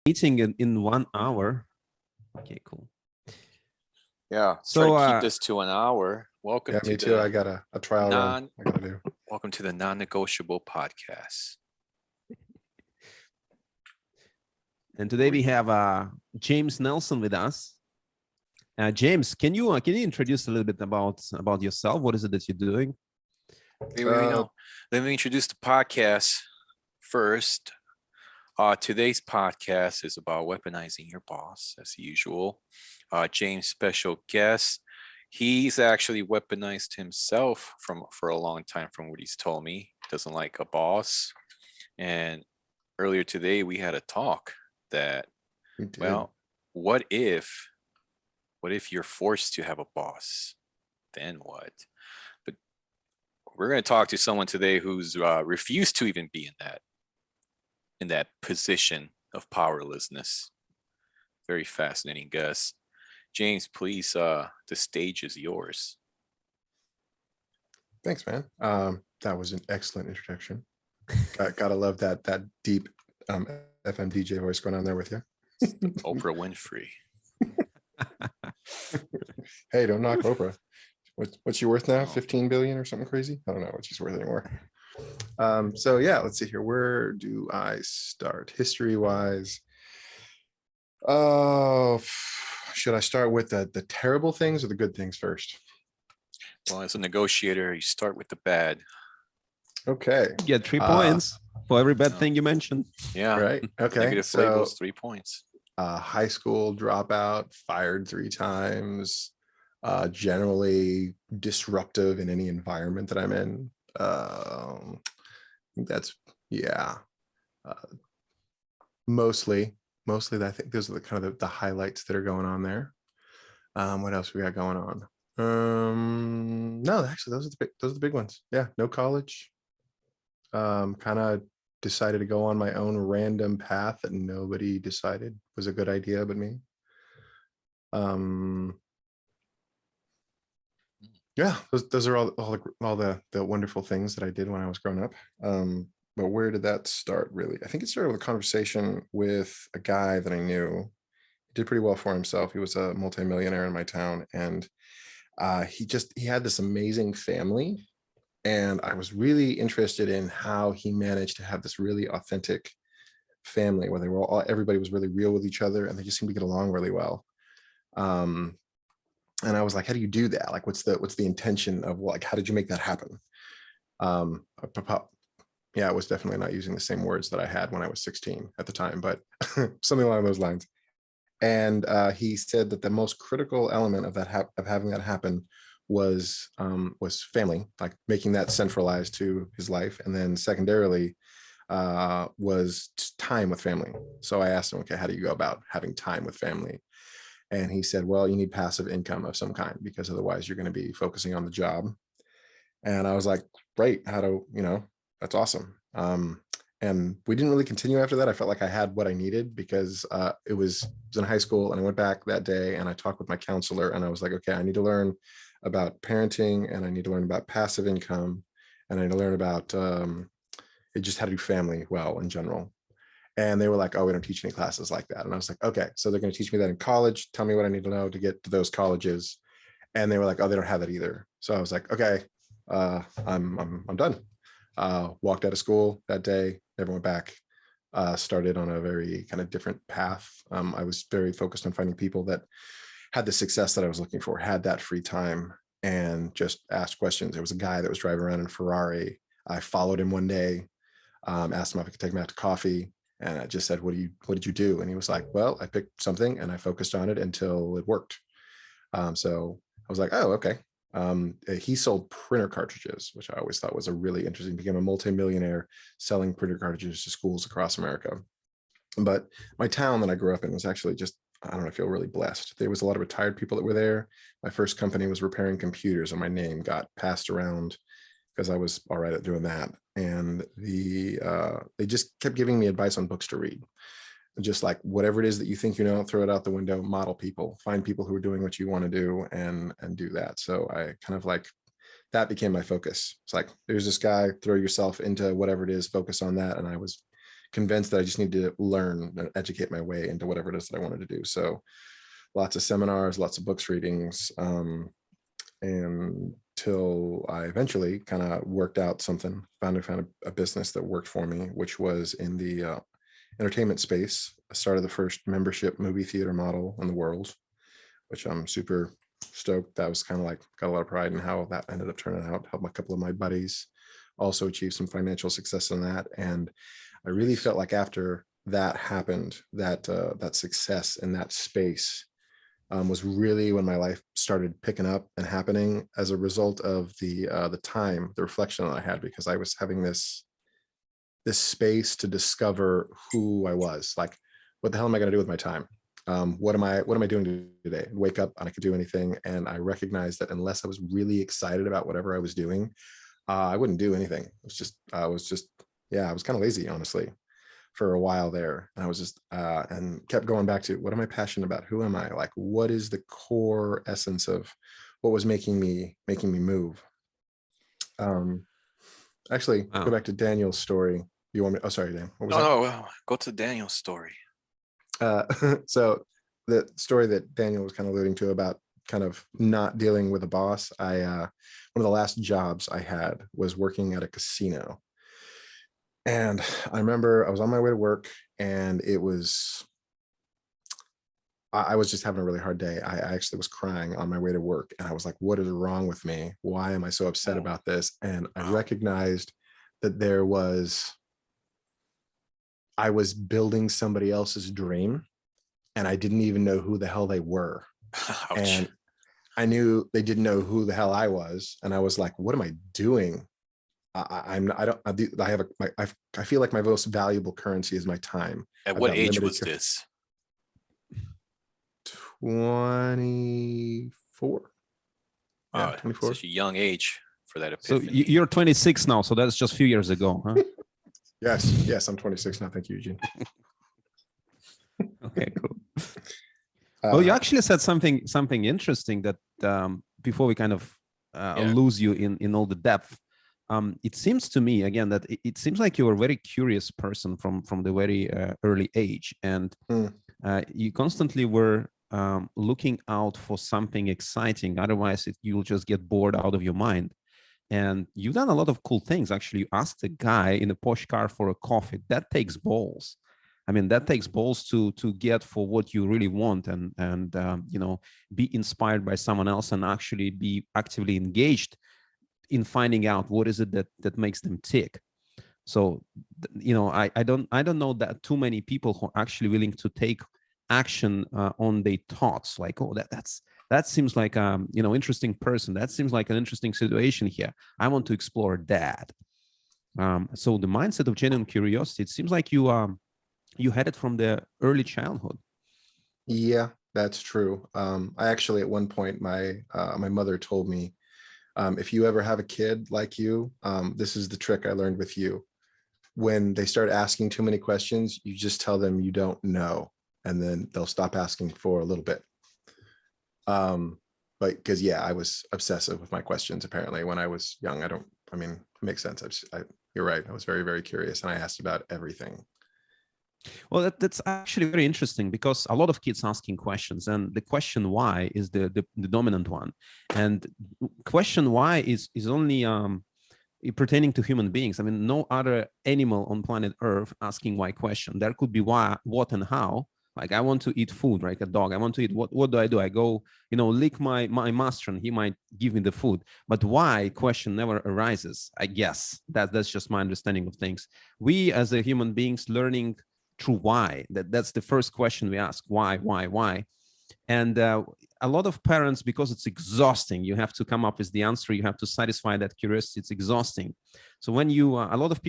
meeting in 1 hour. Okay, cool. Yeah. So, Try to keep this to an hour. Welcome Yeah, to me too. I got a trial run non I gotta do. welcome to the non-negotiable podcast. And today we have James Nelson with us. James, can you introduce a little bit about yourself? What is it that you're doing? Let me introduce the podcast first. Today's podcast is about weaponizing your boss, as usual. James' special guest. He's actually weaponized himself for a long time, from what he's told me. Doesn't like a boss. And earlier today, we had a talk that, well, what if you're forced to have a boss? Then what? But we're going to talk to someone today who's refused to even be in that position of powerlessness. Very fascinating, Gus. James, please, the stage is yours. Thanks, man. That was an excellent introduction. Gotta love that deep FM DJ voice going on there with you. Oprah Winfrey. Hey, don't knock Oprah. What's she worth now? 15 billion or something crazy? I don't know what she's worth anymore. So yeah, let's see here. Where do I start history-wise? Oh, should I start with the terrible things or the good things first? Well, as a negotiator, you start with the bad. Okay. You get 3 points for every bad thing you mentioned. Yeah. Right. Okay. Negative labels, 3 points. High school dropout, fired 3 times, generally disruptive in any environment that I'm in. That's mostly I think those are the kind of the highlights that are going on there. What else we got going on? No, actually those are the big ones. Yeah, no college. Kind of decided to go on my own random path that nobody decided was a good idea but me. Yeah, those are all the wonderful things that I did when I was growing up. But where did that start, really? I think it started with a conversation with a guy that I knew. He did pretty well for himself. He was a multimillionaire in my town, and he had this amazing family. And I was really interested in how he managed to have this really authentic family where they were everybody was really real with each other, and they just seemed to get along really well. And I was like, how do you do that? Like, what's the intention of, like, how did you make that happen? Yeah, I was definitely not using the same words that I had when I was 16 at the time, but something along those lines. And he said that the most critical element of that of having that happen was family, like making that centralized to his life, and then secondarily was time with family. So I asked him, okay, how do you go about having time with family? And he said, well, you need passive income of some kind, because otherwise you're going to be focusing on the job. And I was like, great, that's awesome. And we didn't really continue after that. I felt like I had what I needed, because it was in high school, and I went back that day and I talked with my counselor, and I was like, okay, I need to learn about parenting, and I need to learn about passive income, and I need to learn about just how to do family well in general. And they were like, oh, we don't teach any classes like that. And I was like, okay, so they're going to teach me that in college. Tell me what I need to know to get to those colleges. And they were like, oh, they don't have that either. So I was like, okay, I'm done. Walked out of school that day, never went back. Started on a very kind of different path. I was very focused on finding people that had the success that I was looking for, had that free time, and just asked questions. There was a guy that was driving around in a Ferrari. I followed him one day, asked him if I could take him out to coffee. And I just said, what did you do? And he was like, well, I picked something and I focused on it until it worked. So I was like, oh, okay. He sold printer cartridges, which I always thought was a really interesting, became a multimillionaire selling printer cartridges to schools across America. But my town that I grew up in was actually just, I don't know, I feel really blessed. There was a lot of retired people that were there. My first company was repairing computers, and my name got passed around because I was all right at doing that. And they just kept giving me advice on books to read. Just like, whatever it is that you think you know, throw it out the window, model people, find people who are doing what you want to do, and do that. So I kind of like, that became my focus. It's like, there's this guy, throw yourself into whatever it is, focus on that. And I was convinced that I just need to learn and educate my way into whatever it is that I wanted to do. So lots of seminars, lots of books readings, and till I eventually kind of worked out something, found a business that worked for me, which was in the entertainment space. I started the first membership movie theater model in the world, which I'm super stoked. That was kind of like, got a lot of pride in how that ended up turning out. Helped a couple of my buddies also achieve some financial success in that. And I really felt like after that happened, that that success in that space was really when my life started picking up and happening as a result of the time, the reflection that I had, because I was having this space to discover who I was. Like, what the hell am I going to do with my time? What am I doing today? Wake up and I could do anything. And I recognized that unless I was really excited about whatever I was doing, I wouldn't do anything. I was kind of lazy, honestly, for a while there. And I was just, and kept going back to, what am I passionate about? Who am I? Like, what is the core essence of what was making me move? Actually, Wow. go back to Daniel's story. You want me? Oh, sorry, Dan. What was No, that? no, well, go to Daniel's story. So the story that Daniel was kind of alluding to about kind of not dealing with a boss. One of the last jobs I had was working at a casino. And I remember I was on my way to work, and I was just having a really hard day. I actually was crying on my way to work, and I was like, what is wrong with me? Why am I so upset about this? And I recognized that I was building somebody else's dream, and I didn't even know who the hell they were. Ouch. And I knew they didn't know who the hell I was. And I was like, what am I doing? I feel like my most valuable currency is my time. At I've what got age limited was this? 24. Yeah, 24. Such a young age for that So epiphany. you're 26 now, so that's just a few years ago, huh? Yes, I'm 26 now. Thank you, Eugene. Okay, cool. Well, you Uh, actually said something interesting that before we kind of lose you in all the depth. It seems to me again that it seems like you're a very curious person from the very early age, and you constantly were looking out for something exciting. Otherwise, you'll just get bored out of your mind. And you've done a lot of cool things. Actually, you asked a guy in a posh car for a coffee. That takes balls. I mean, that takes balls to get for what you really want, and be inspired by someone else and actually be actively engaged in finding out what is it that makes them tick. So, I don't know that too many people who are actually willing to take action on their thoughts. Like, oh, that seems like interesting person. That seems like an interesting situation here. I want to explore that. So the mindset of genuine curiosity. It seems like you had it from the early childhood. yeah, that's true. I actually, at one point, my mother told me, if you ever have a kid like you, this is the trick I learned with you. When they start asking too many questions, you just tell them you don't know, and then they'll stop asking for a little bit. But because I was obsessive with my questions apparently when I was young. It makes sense. You're right. I was very, very curious, and I asked about everything. Well, that's actually very interesting, because a lot of kids asking questions, and the question why is the dominant one. And question why is only pertaining to human beings. I mean, no other animal on planet Earth asking why question. There could be why, what, and how. Like, I want to eat food, like a dog. I want to eat. What do? I go, lick my master, and he might give me the food. But why question never arises. I guess that's just my understanding of things. We as a human beings learning through why. That's the first question we ask. Why? And a lot of parents, because it's exhausting, you have to come up with the answer. You have to satisfy that curiosity. It's exhausting. So when you, a lot of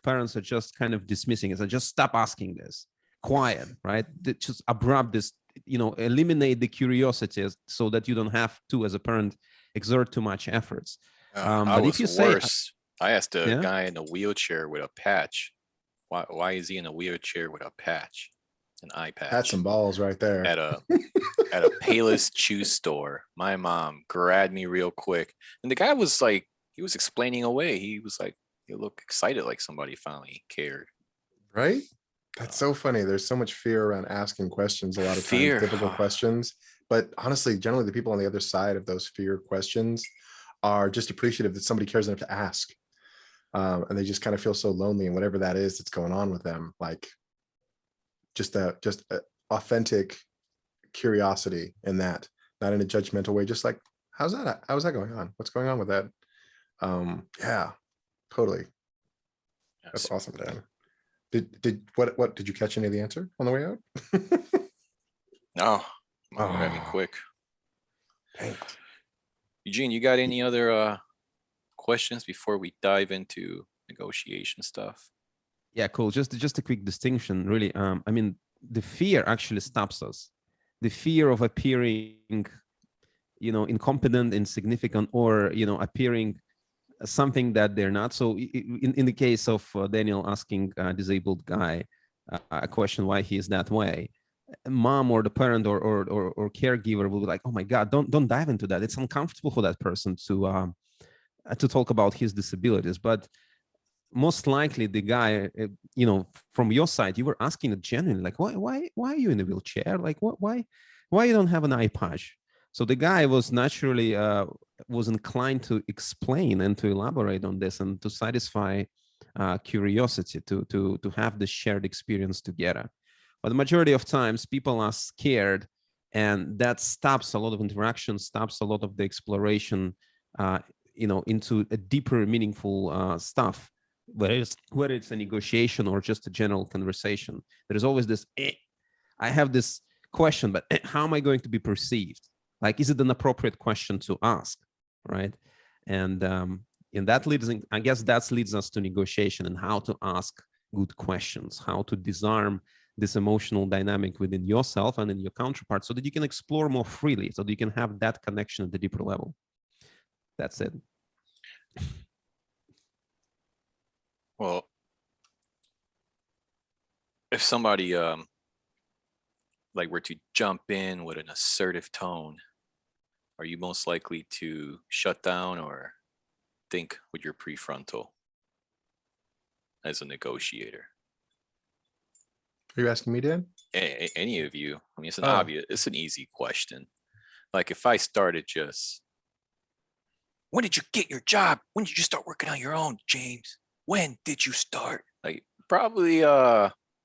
parents are just kind of dismissing it. So just stop asking this. Quiet, right? Just abrupt this, eliminate the curiosity so that you don't have to, as a parent, exert too much efforts. But if you say, I asked a guy in a wheelchair with a patch, why is he in a wheelchair with a patch, an eye patch? That's some balls right there. At a Payless shoe store. My mom grabbed me real quick, and the guy was like, he was explaining away. He was like, he looked excited, like somebody finally cared. Right? That's so funny. There's so much fear around asking questions a lot of times, Fear. difficult questions. But honestly, generally the people on the other side of those fear questions are just appreciative that somebody cares enough to ask. And they just kind of feel so lonely, and whatever that is that's going on with them, like just a authentic curiosity in that, not in a judgmental way, just like, how's that going on? What's going on with that? Yeah, totally. That's Yes. awesome, Dan. Did what did you catch any of the answer on the way out? No, you had me Oh, quick. dang. Eugene, you got any other questions before we dive into negotiation stuff? Yeah, cool. Just a quick distinction, really. I mean, the fear actually stops us. The fear of appearing, incompetent, insignificant, or appearing something that they're not. So, in the case of Daniel asking a disabled guy a question why he is that way, mom or the parent or caregiver will be like, "Oh my God, don't dive into that. It's uncomfortable for that person to talk about his disabilities." But most likely the guy, from your side, you were asking it genuinely, like, why are you in a wheelchair? Like, why you don't have an eye patch? So the guy was naturally was inclined to explain and to elaborate on this and to satisfy curiosity, to have the shared experience together. But the majority of times people are scared, and that stops a lot of interaction, stops a lot of the exploration into a deeper meaningful stuff, whether it's a negotiation or just a general conversation. There's always this, I have this question, but how am I going to be perceived? Like, is it an appropriate question to ask, right? And that I guess that leads us to negotiation and how to ask good questions, how to disarm this emotional dynamic within yourself and in your counterpart, so that you can explore more freely, so that you can have that connection at the deeper level. That's it. Well, if somebody like were to jump in with an assertive tone, are you most likely to shut down or think with your prefrontal as a negotiator? Are you asking me, Dan? Any of you? I mean, Oh, it's an easy question. Like if I started just, when did you get your job? When did you start working on your own, James? When did you start? Like probably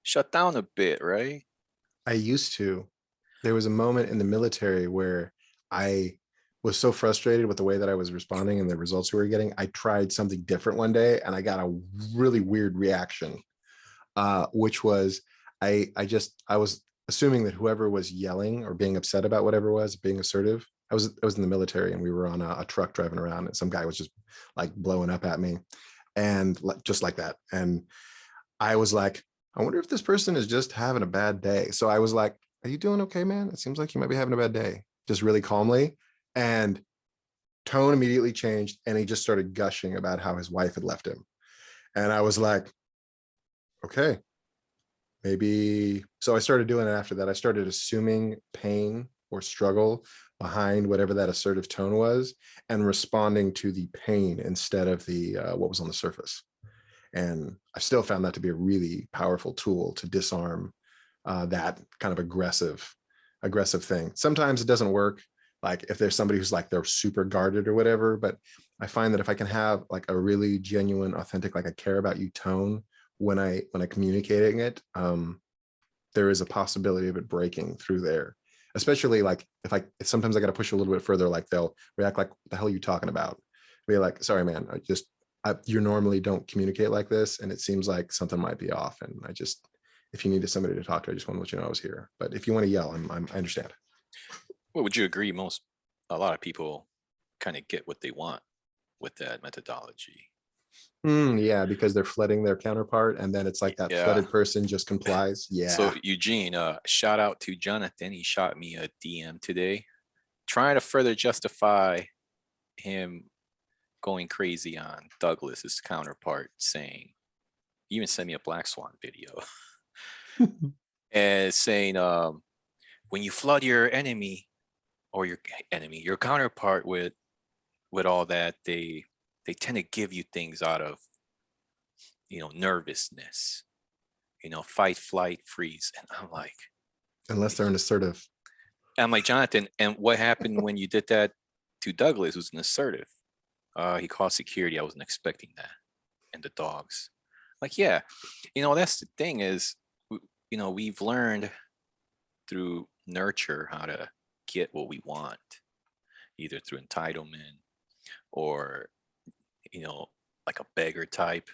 shut down a bit, right? I used to. There was a moment in the military where I was so frustrated with the way that I was responding and the results we were getting. I tried something different one day and I got a really weird reaction, which was I was assuming that whoever was yelling or being upset about whatever was being assertive. I was in the military and we were on a truck driving around and some guy was just like blowing up at me, and just like that. And I was like, I wonder if this person is just having a bad day. So I was like, are you doing okay, man? It seems like you might be having a bad day. Just really calmly. And tone immediately changed. And he just started gushing about how his wife had left him. And I was like, okay, maybe. So I started doing it after that. I started assuming pain or struggle behind whatever that assertive tone was and responding to the pain instead of the what was on the surface. And I still found that to be a really powerful tool to disarm that kind of aggressive thing. Sometimes it doesn't work. Like if there's somebody who's like they're super guarded or whatever, but I find that if I can have like a really genuine, authentic, like I care about you tone when I communicating it, there is a possibility of it breaking through there. Especially like if sometimes I got to push a little bit further, like they'll react like, what the hell are you talking about? Be like, sorry, man, you normally don't communicate like this, and it seems like something might be off. And if you needed somebody to talk to, I just want to let you know I was here. But if you want to yell, I understand. Well, would you agree? A lot of people kind of get what they want with that methodology. Yeah, because they're flooding their counterpart, and then it's like that Yeah. flooded person just complies. Yeah. So Eugene, shout out to Jonathan. He shot me a DM today, trying to further justify him going crazy on Douglas's counterpart, saying, he even sent me a Black Swan video, and saying, when you flood your enemy or your counterpart with all that, they tend to give you things out of nervousness. fight, flight, freeze. And Unless they're an assertive. I'm like, Jonathan, and what happened when you did that to Douglas, who's an assertive? He called security. I wasn't expecting that. And the dogs. Like, yeah, that's the thing is, we've learned through nurture how to get what we want, either through entitlement or, like a beggar type.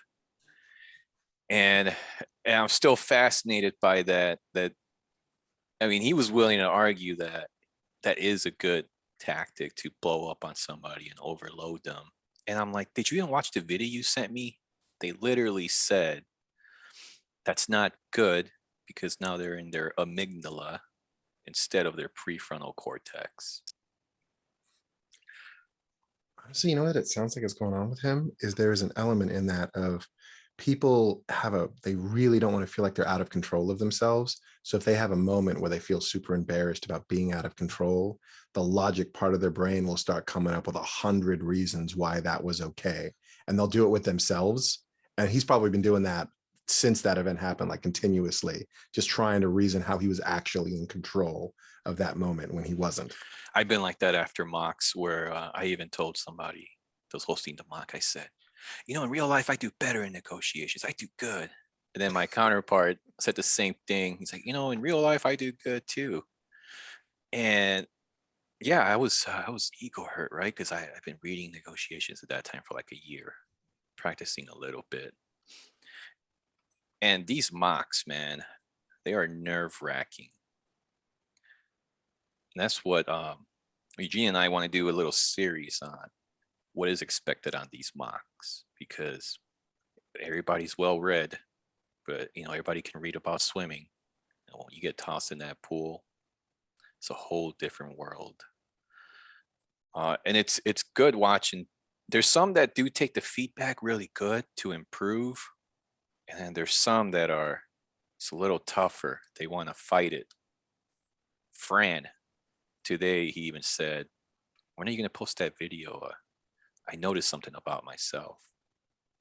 And I'm still fascinated by that. He was willing to argue that that is a good tactic to blow up on somebody and overload them. And I'm like, did you even watch the video you sent me? They literally said that's not good because now they're in their amygdala instead of their prefrontal cortex. Honestly, you know what it sounds like is going on with him is there is an element in that of people they really don't want to feel like they're out of control of themselves. So if they have a moment where they feel super embarrassed about being out of control, the logic part of their brain will start coming up with 100 reasons why that was okay. And they'll do it with themselves. And he's probably been doing that since that event happened, like continuously, just trying to reason how he was actually in control of that moment when he wasn't. I've been like that after mocks where I even told somebody that was hosting the mock, I said, in real life, I do better in negotiations. I do good. And then my counterpart said the same thing. He's like, in real life, I do good too. And yeah, I was ego hurt, right? Because I've been reading negotiations at that time for like a year, practicing a little bit. And these mocks, man, they are nerve wracking. And that's what Eugene and I want to do a little series on what is expected on these mocks, because everybody's well read, but everybody can read about swimming. And when you get tossed in that pool, it's a whole different world. And it's good watching. There's some that do take the feedback really good to improve, and then there's some that are it's a little tougher. They want to fight it. Fran, today he even said, "When are you going to post that video? I noticed something about myself."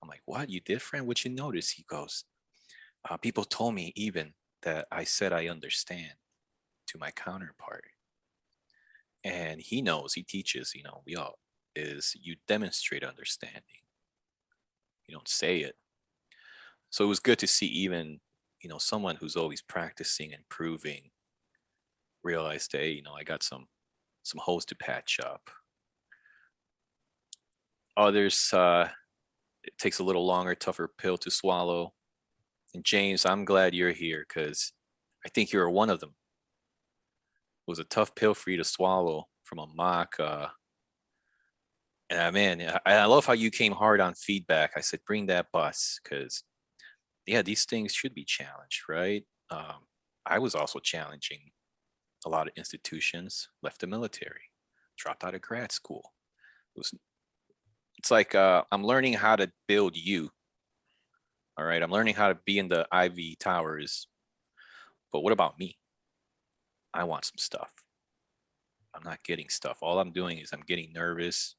I'm like, "What? You did, Fran? What you notice?" He goes, "People told me even that I said I understand to my counterpart." And he knows, he teaches, we all is you demonstrate understanding. You don't say it. So it was good to see even, someone who's always practicing and proving realized, hey, I got some holes to patch up. Others, it takes a little longer, tougher pill to swallow. And James, I'm glad you're here because I think you're one of them. It was a tough pill for you to swallow from a mock. And man, I love how you came hard on feedback. I said, bring that bus because, yeah, these things should be challenged, right? I was also challenging a lot of institutions, left the military, dropped out of grad school. It's like I'm learning how to build you. All right, I'm learning how to be in the Ivy Towers. But what about me? I want some stuff. I'm not getting stuff. All I'm doing is I'm getting nervous.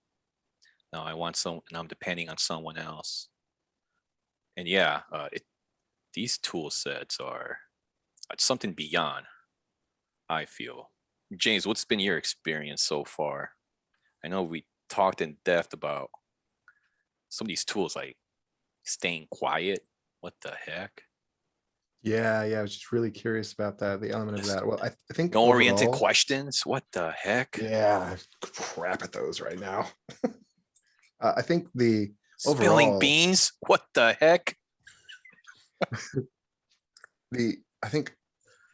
Now I want some, and I'm depending on someone else. And yeah, these tool sets are something beyond, I feel. James, what's been your experience so far? I know we talked in depth about some of these tools, like staying quiet. What the heck? Yeah, I was just really curious about that, the element of that. Well, I think No oriented overall, questions. What the heck? yeah, crap at those right now. I think the Spilling overall, beans. What the heck? I think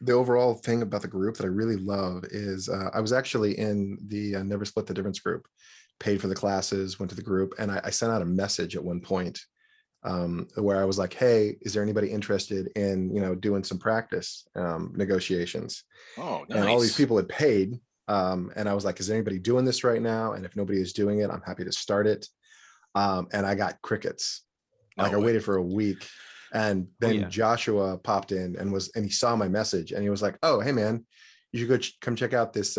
the overall thing about the group that I really love is I was actually in the Never Split the Difference group, paid for the classes, went to the group, and I sent out a message at one point where I was like, hey, is there anybody interested in, doing some practice negotiations? Oh, nice. And all these people had paid. And I was like, is anybody doing this right now? And if nobody is doing it, I'm happy to start it. And I got crickets. No I way. waited for a week. And then Joshua popped in and he saw my message and he was like, oh, hey man, you should come check out this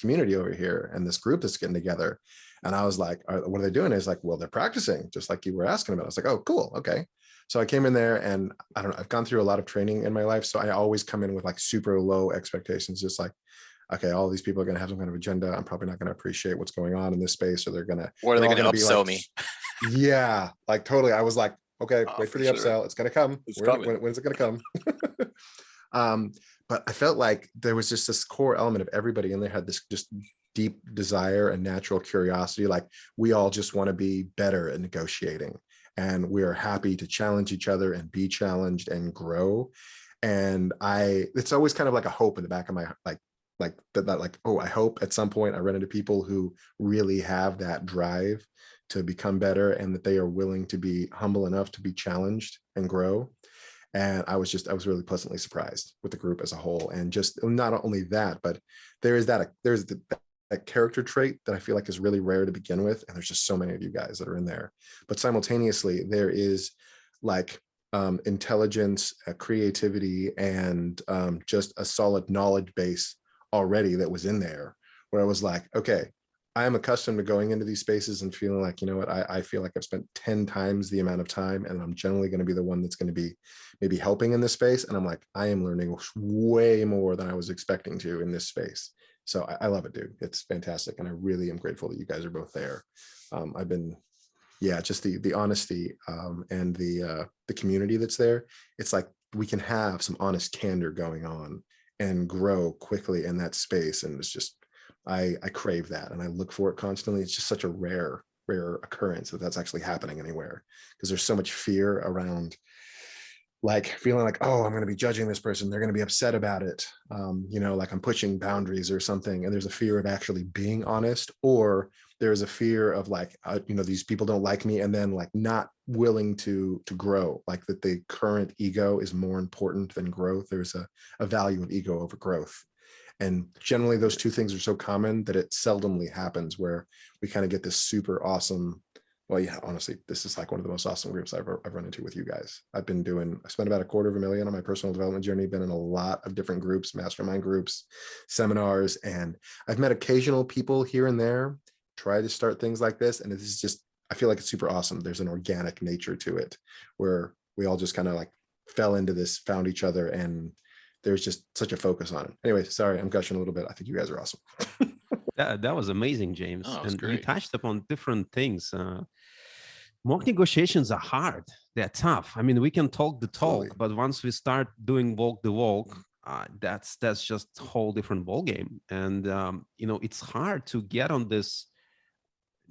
community over here and this group that's getting together. And I was like, what are they doing? It's like, well, they're practicing, just like you were asking about. I was like, oh, cool. Okay. So I came in there, and I don't know, I've gone through a lot of training in my life. So I always come in with like super low expectations, just like, okay, all these people are going to have some kind of agenda. I'm probably not going to appreciate what's going on in this space, or Or are they going to upsell like, me? Yeah, like totally. I was like, okay, wait for the sure. upsell. It's going to come. It's coming. When's it going to come? But I felt like there was just this core element of everybody in there had this just deep desire and natural curiosity. Like, we all just want to be better at negotiating, and we are happy to challenge each other and be challenged and grow. And it's always kind of like a hope in the back of my, like that, like, oh, I hope at some point I run into people who really have that drive to become better, and that they are willing to be humble enough to be challenged and grow. And I was really pleasantly surprised with the group as a whole. And just not only that, but there's that character trait that I feel like is really rare to begin with. And there's just so many of you guys that are in there. But simultaneously, there is like intelligence, creativity, and just a solid knowledge base already that was in there, where I was like, okay, I am accustomed to going into these spaces and feeling like, you know what, I feel like I've spent 10 times the amount of time, and I'm generally going to be the one that's going to be maybe helping in this space. And I'm like, I am learning way more than I was expecting to in this space. So I love it, dude. It's fantastic. And I really am grateful that you guys are both there. I've been, just the honesty and the community that's there. It's like we can have some honest candor going on and grow quickly in that space. And it's just, I crave that, and I look for it constantly. It's just such a rare occurrence that that's actually happening anywhere, because there's so much fear around, like feeling like, oh, I'm going to be judging this person, they're going to be upset about it, like I'm pushing boundaries or something. And there's a fear of actually being honest, or there's a fear of like, these people don't like me, and then like not willing to grow, like that the current ego is more important than growth. There's a value of ego over growth. And generally those two things are so common that it seldomly happens where we kind of get this super awesome, well, yeah, honestly, this is like one of the most awesome groups I've run into with you guys. I spent about $250,000 on my personal development journey, been in a lot of different groups, mastermind groups, seminars, and I've met occasional people here and there, try to start things like this. And this is just, I feel like it's super awesome. There's an organic nature to it where we all just kind of like fell into this, found each other, and there's just such a focus on it. Anyway, sorry, I'm gushing a little bit. I think you guys are awesome. That was amazing, James. Oh, and great. You touched upon different things. Mock negotiations are hard. They're tough. I mean, we can talk the talk, Absolutely. but once we start doing walk the walk, that's just a whole different ballgame. And it's hard to get on this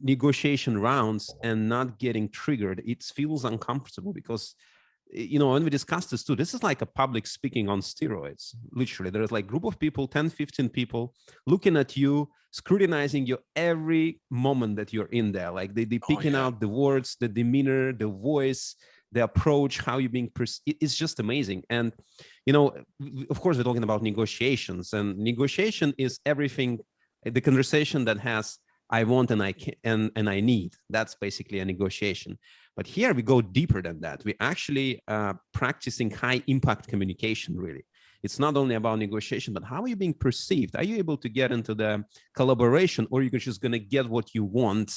negotiation rounds and not getting triggered. It feels uncomfortable because when we discussed this too, this is like a public speaking on steroids. Literally, there's like group of people, 10, 15 people looking at you, scrutinizing you every moment that you're in there. Like they picking out the words, the demeanor, the voice, the approach, how you're being perceived. It's just amazing. And, of course, we're talking about negotiations, and negotiation is everything, the conversation that has I want and I can and I need. That's basically a negotiation. But here we go deeper than that. We actually practicing high impact communication, really. It's not only about negotiation, but how are you being perceived? Are you able to get into the collaboration, or you're just going to get what you want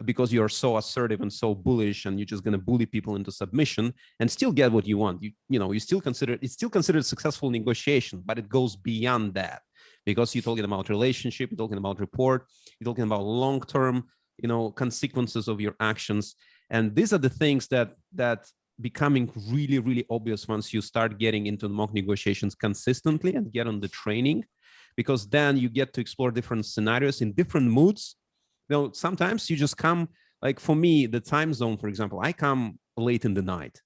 because you're so assertive and so bullish, and you're just going to bully people into submission and still get what you want? It's still considered successful negotiation, but it goes beyond that, because you're talking about relationship, you're talking about rapport, you're talking about long-term, consequences of your actions. And these are the things that becoming really, really obvious once you start getting into mock negotiations consistently and get on the training, because then you get to explore different scenarios in different moods. Sometimes you just come, like for me, the time zone, for example, I come late in the night.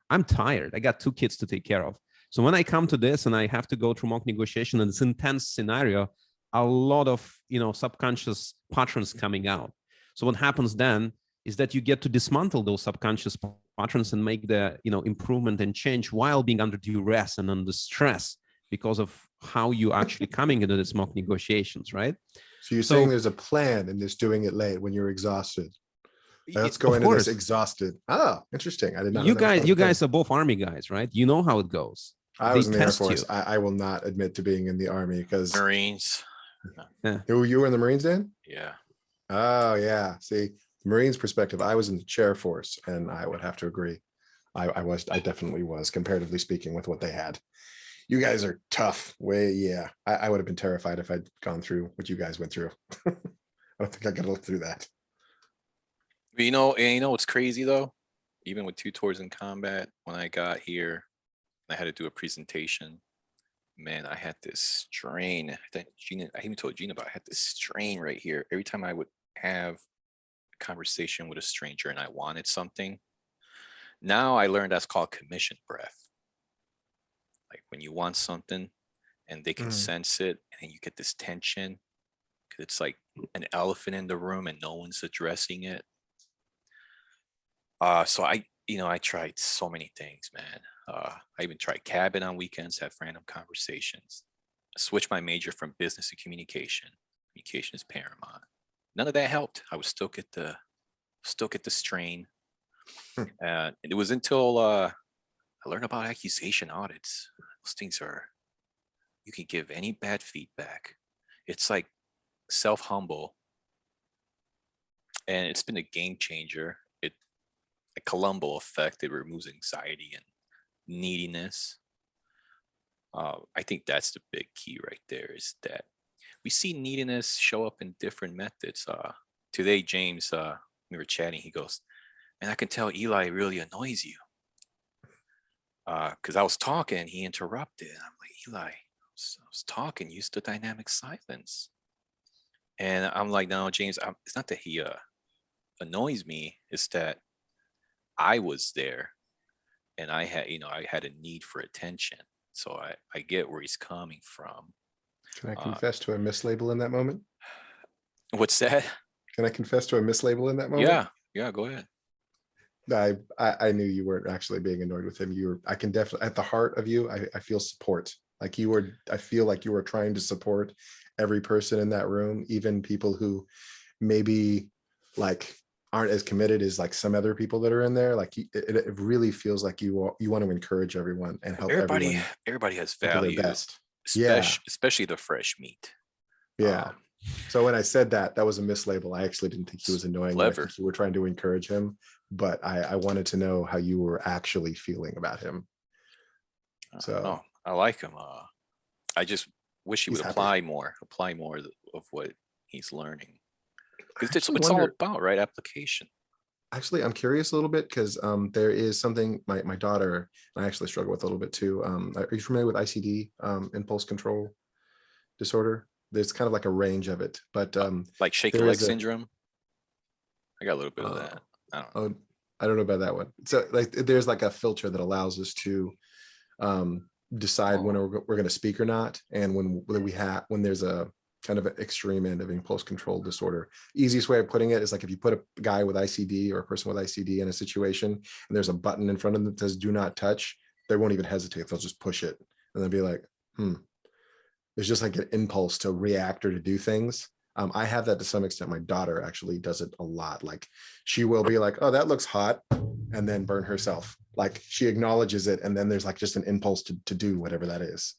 I'm tired. I got 2 kids to take care of. So when I come to this and I have to go through mock negotiation and this intense scenario, a lot of, subconscious patterns coming out. So what happens then is that you get to dismantle those subconscious patterns and make the, improvement and change while being under duress and under stress because of how you actually coming into this mock negotiations, right? So you're saying there's a plan in this doing it late when you're exhausted. Let's go into this exhausted. Oh, interesting. I did not know that. You guys are both Army guys, right? You know how it goes. I was in the Air Force. I will not admit to being in the Army because Marines. You were in the Marines, Dan? Yeah. Oh yeah. See, Marines perspective, I was in the chair force, and I would have to agree. I definitely was, comparatively speaking, with what they had. You guys are tough. Yeah. I would have been terrified if I'd gone through what you guys went through. I don't think I could look through that. But what's crazy though? Even with 2 tours in combat, when I got here, I had to do a presentation. Man, I had this strain. I even told Gina about it. I had this strain right here. Every time I would have a conversation with a stranger and I wanted something, now I learned that's called commission breath. Like when you want something and they can sense it, and then you get this tension because it's like an elephant in the room and no one's addressing it. So I tried so many things, man. I even tried cabin on weekends, have random conversations. I switched my major from business to communication. Communication is paramount. None of that helped. I would still get the strain. And it was until I learned about accusation audits. Those things you can give any bad feedback. It's like self-humble, and it's been a game changer. A Columbo effect. It removes anxiety and neediness. I think that's the big key right there, is that we see neediness show up in different methods. Today, James, we were chatting, he goes, and I can tell Eli really annoys you. Because I was talking, he interrupted. I'm like, Eli, I was talking, use the dynamic silence. And I'm like, no, James, it's not that he annoys me, it's that I was there and I had a need for attention. So I get where he's coming from. Can I confess to a mislabel in that moment? What's that? Can I confess to a mislabel in that moment? Yeah, go ahead. I knew you weren't actually being annoyed with him. I can definitely, at the heart of you, I feel support. Like I feel like you were trying to support every person in that room, even people who maybe like aren't as committed as like some other people that are in there. Like it really feels like you want to encourage everyone and help everyone. Everybody has do their value, best. Yeah. especially the fresh meat. Yeah. So when I said that was a mislabel. I actually didn't think he was annoying. I think you were trying to encourage him, but I wanted to know how you were actually feeling about him. So I like him. I just wish he would apply more of what he's learning. Because it's all about, right? Application. Actually, I'm curious a little bit because there is something my daughter and I actually struggle with a little bit too. Are you familiar with ICD, impulse control disorder? There's kind of like a range of it, but like shake the leg syndrome. I got a little bit of that. I don't know about that one. So like there's like a filter that allows us to decide when we're going to speak or not, and when there's a kind of an extreme end of impulse control disorder. Easiest way of putting it is like if you put a guy with ICD or a person with ICD in a situation and there's a button in front of them that says do not touch, they won't even hesitate. They'll just push it and they'll be like, there's just like an impulse to react or to do things. I have that to some extent. My daughter actually does it a lot. Like she will be like, oh, that looks hot, and then burn herself. Like she acknowledges it, and then there's like just an impulse to do whatever that is.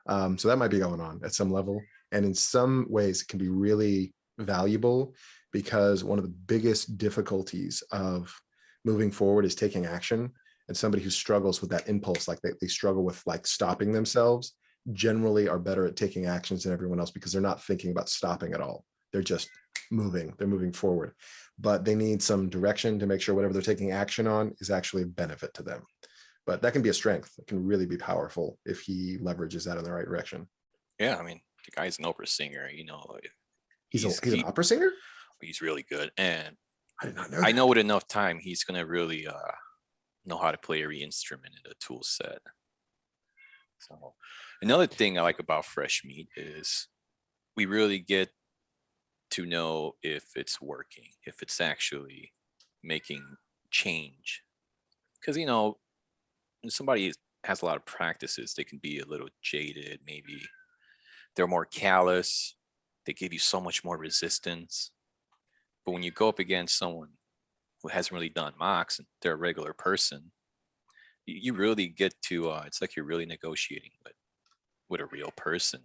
So that might be going on at some level. And in some ways, it can be really valuable because one of the biggest difficulties of moving forward is taking action. And somebody who struggles with that impulse, like they struggle with like stopping themselves, generally are better at taking actions than everyone else because they're not thinking about stopping at all. They're just moving. They're moving forward. But they need some direction to make sure whatever they're taking action on is actually a benefit to them. But that can be a strength. It can really be powerful if he leverages that in the right direction. Yeah, I mean, the guy's an opera singer, He's an opera singer? He's really good. And I did not know that. I know with enough time, he's going to really know how to play every instrument in the tool set. So another thing I like about fresh meat is we really get to know if it's working, if it's actually making change. Because, when somebody has a lot of practices, they can be a little jaded. Maybe they're more callous. They give you so much more resistance. But when you go up against someone who hasn't really done mocks and they're a regular person, you really get to, it's like you're really negotiating with a real person.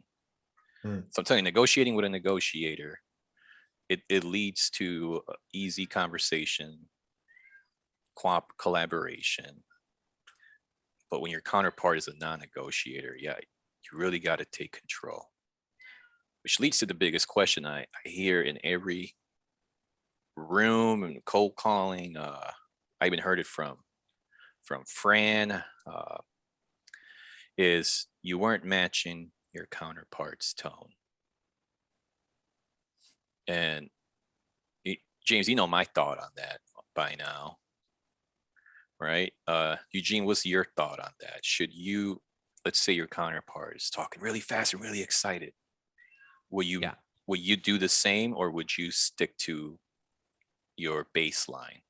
So I'm telling you, negotiating with a negotiator it leads to easy conversation, collaboration. But when your counterpart is a non-negotiator, yeah, you really got to take control. Which leads to the biggest question I hear in every room and cold calling. I even heard it from Fran. Is you weren't matching your counterpart's tone. And James, you know my thought on that by now, right? Eugene, what's your thought on that? Should you, let's say your counterpart is talking really fast and really excited, will you do the same, or would you stick to your baseline?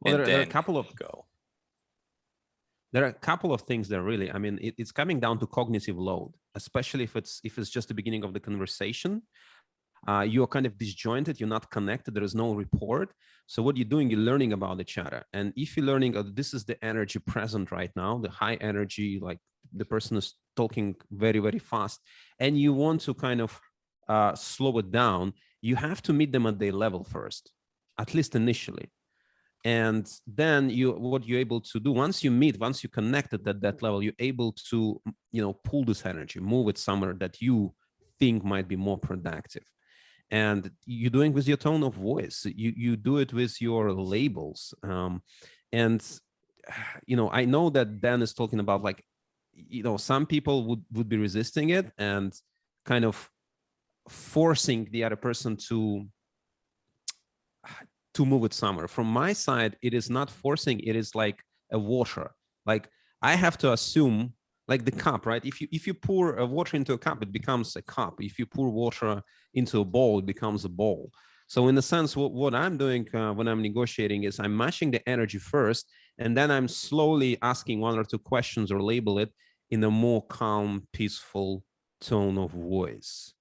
Well, and there are then a couple of go. There are a couple of things there, really. I mean, it's coming down to cognitive load, especially if it's just the beginning of the conversation. You're kind of disjointed, you're not connected, there is no report. So what you're doing, you're learning about each other. And if you're learning, this is the energy present right now, the high energy, like the person is talking very, very fast, and you want to kind of slow it down, you have to meet them at their level first, at least initially. And then what you're able to do, once you connected at that level, you're able to, pull this energy, move it somewhere that you think might be more productive. And you're doing with your tone of voice, you do it with your labels. And I know that Dan is talking about, like, some people would be resisting it and kind of forcing the other person to move it somewhere. From my side, it is not forcing, it is like a water. Like, I have to assume, like the cup, right? If you pour water into a cup, it becomes a cup. If you pour water into a bowl, it becomes a bowl. So in a sense, what I'm doing when I'm negotiating is I'm matching the energy first, and then I'm slowly asking one or two questions or label it in a more calm, peaceful tone of voice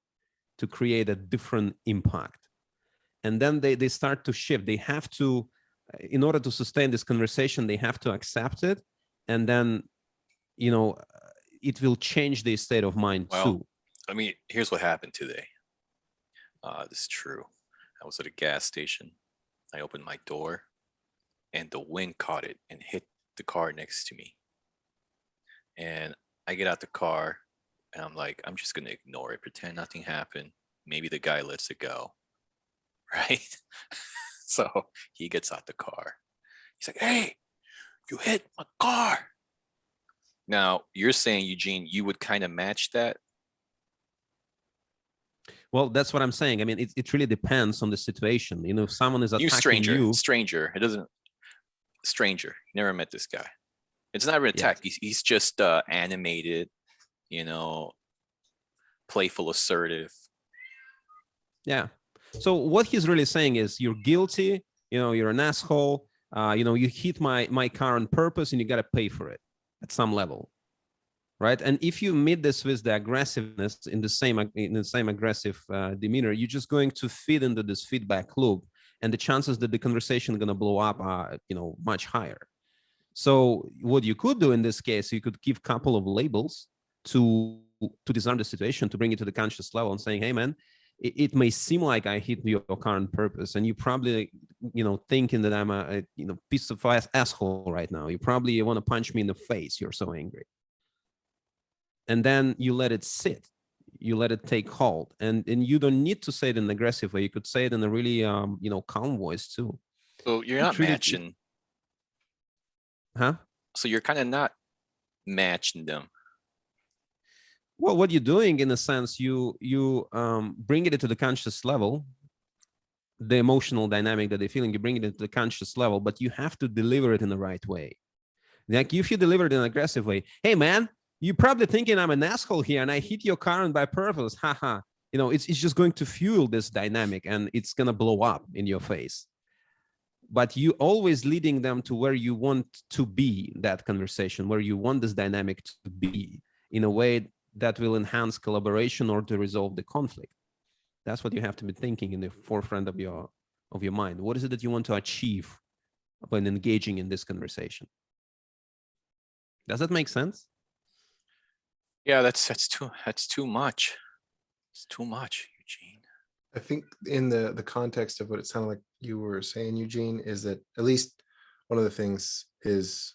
to create a different impact. And then they start to shift. They have to, in order to sustain this conversation, they have to accept it. And then, it will change their state of mind too. I mean, here's what happened today. This is true. I was at a gas station. I opened my door and the wind caught it and hit the car next to me. And I get out the car and I'm like, I'm just going to ignore it, pretend nothing happened. Maybe the guy lets it go. Right? So he gets out the car. He's like, hey, you hit my car. Now, you're saying, Eugene, you would kind of match that? Well, that's what I'm saying. I mean, it really depends on the situation. If someone is attacking you. Stranger. It doesn't. Stranger. Never met this guy. It's not an attack. Yes. He's just animated, playful, assertive. Yeah. So what he's really saying is, you're guilty. You're an asshole. You hit my car on purpose, and you got to pay for it at some level, right? And if you meet this with the aggressiveness in the same aggressive demeanor, you're just going to feed into this feedback loop, and the chances that the conversation is going to blow up are much higher. So what you could do in this case, you could give a couple of labels to disarm the situation, to bring it to the conscious level, and saying, hey man, it may seem like I hit your car on purpose, and you probably, thinking that I'm a piece of asshole right now. You probably want to punch me in the face. You're so angry. And then you let it sit. You let it take hold, and you don't need to say it in an aggressive way. You could say it in a really, calm voice too. So you're not matching. Huh? So you're kind of not matching them. Well, what you're doing, in a sense, you bring it to the conscious level, the emotional dynamic that they're feeling, you bring it into the conscious level, but you have to deliver it in the right way. Like, if you deliver it in an aggressive way, hey man, you're probably thinking I'm an asshole here and I hit your car on by purpose. Haha. It's just going to fuel this dynamic, and it's going to blow up in your face. But you always leading them to where you want to be, that conversation, where you want this dynamic to be, in a way that will enhance collaboration or to resolve the conflict. That's what you have to be thinking in the forefront of your mind. What is it that you want to achieve when engaging in this conversation? Does that make sense? Yeah, that's too much. It's too much, Eugene. I think in the context of what it sounded like you were saying, Eugene, is that at least one of the things is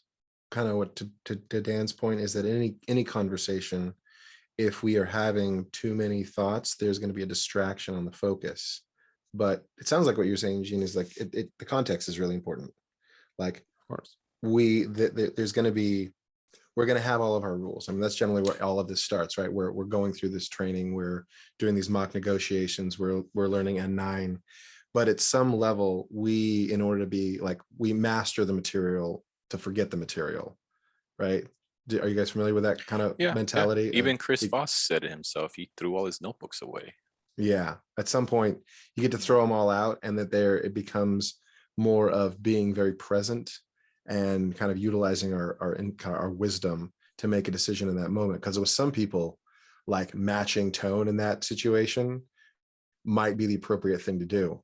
kind of what to Dan's point is that any conversation, if we are having too many thoughts, there's going to be a distraction on the focus. But it sounds like what you're saying, Eugene, is like the context is really important. Like, Of course. there's going to be, we're going to have all of our rules. I mean, that's generally where all of this starts, right? We're going through this training, we're doing these mock negotiations, we're learning N9, but at some level, we, in order to be like, we master the material to forget the material, right? Are you guys familiar with that kind of Yeah. mentality? Even Chris Voss said it himself. He threw all his notebooks away. Yeah, at some point you get to throw them all out, and that there it becomes more of being very present and kind of utilizing our wisdom to make a decision in that moment. Because with some people, like matching tone in that situation might be the appropriate thing to do.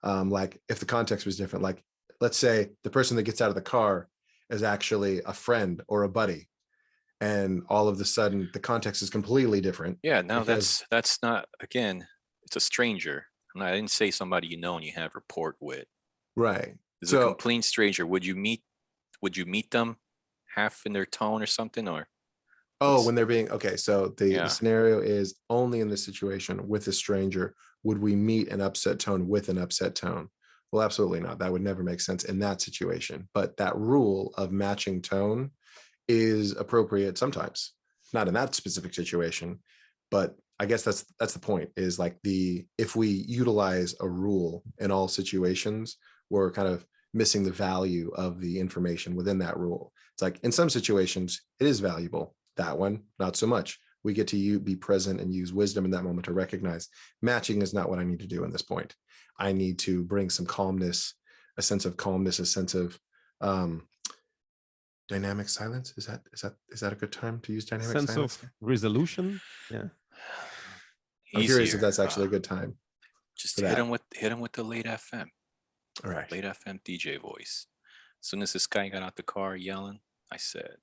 Like if the context was different, like let's say the person that gets out of the car is actually a friend or a buddy, and all of a sudden the context is completely different. Yeah, no, because that's not, again, it's a stranger. I didn't say somebody you know and you have rapport with. right. It's a So complete stranger. Would you meet them half in their tone or something? Or oh, when they're being okay. So the yeah. scenario is only in this situation with a stranger would we meet an upset tone with an upset tone? Well, absolutely not. That would never make sense in that situation. But that rule of matching tone is appropriate sometimes, not in that specific situation. But I guess that's the point. Is like if we utilize a rule in all situations, we're kind of missing the value of the information within that rule. It's like in some situations it is valuable. That one, not so much. We get to be present and use wisdom in that moment to recognize matching is not what I need to do in this point. I need to bring some calmness, a sense of calmness, a sense of dynamic silence. Is that a good term to use dynamic Sense silence? of resolution. Yeah. I'm curious if Easier. that's actually a good time. Just for hit that. him with the late FM. All right. Late FM DJ voice. As soon as this guy got out the car yelling, I said,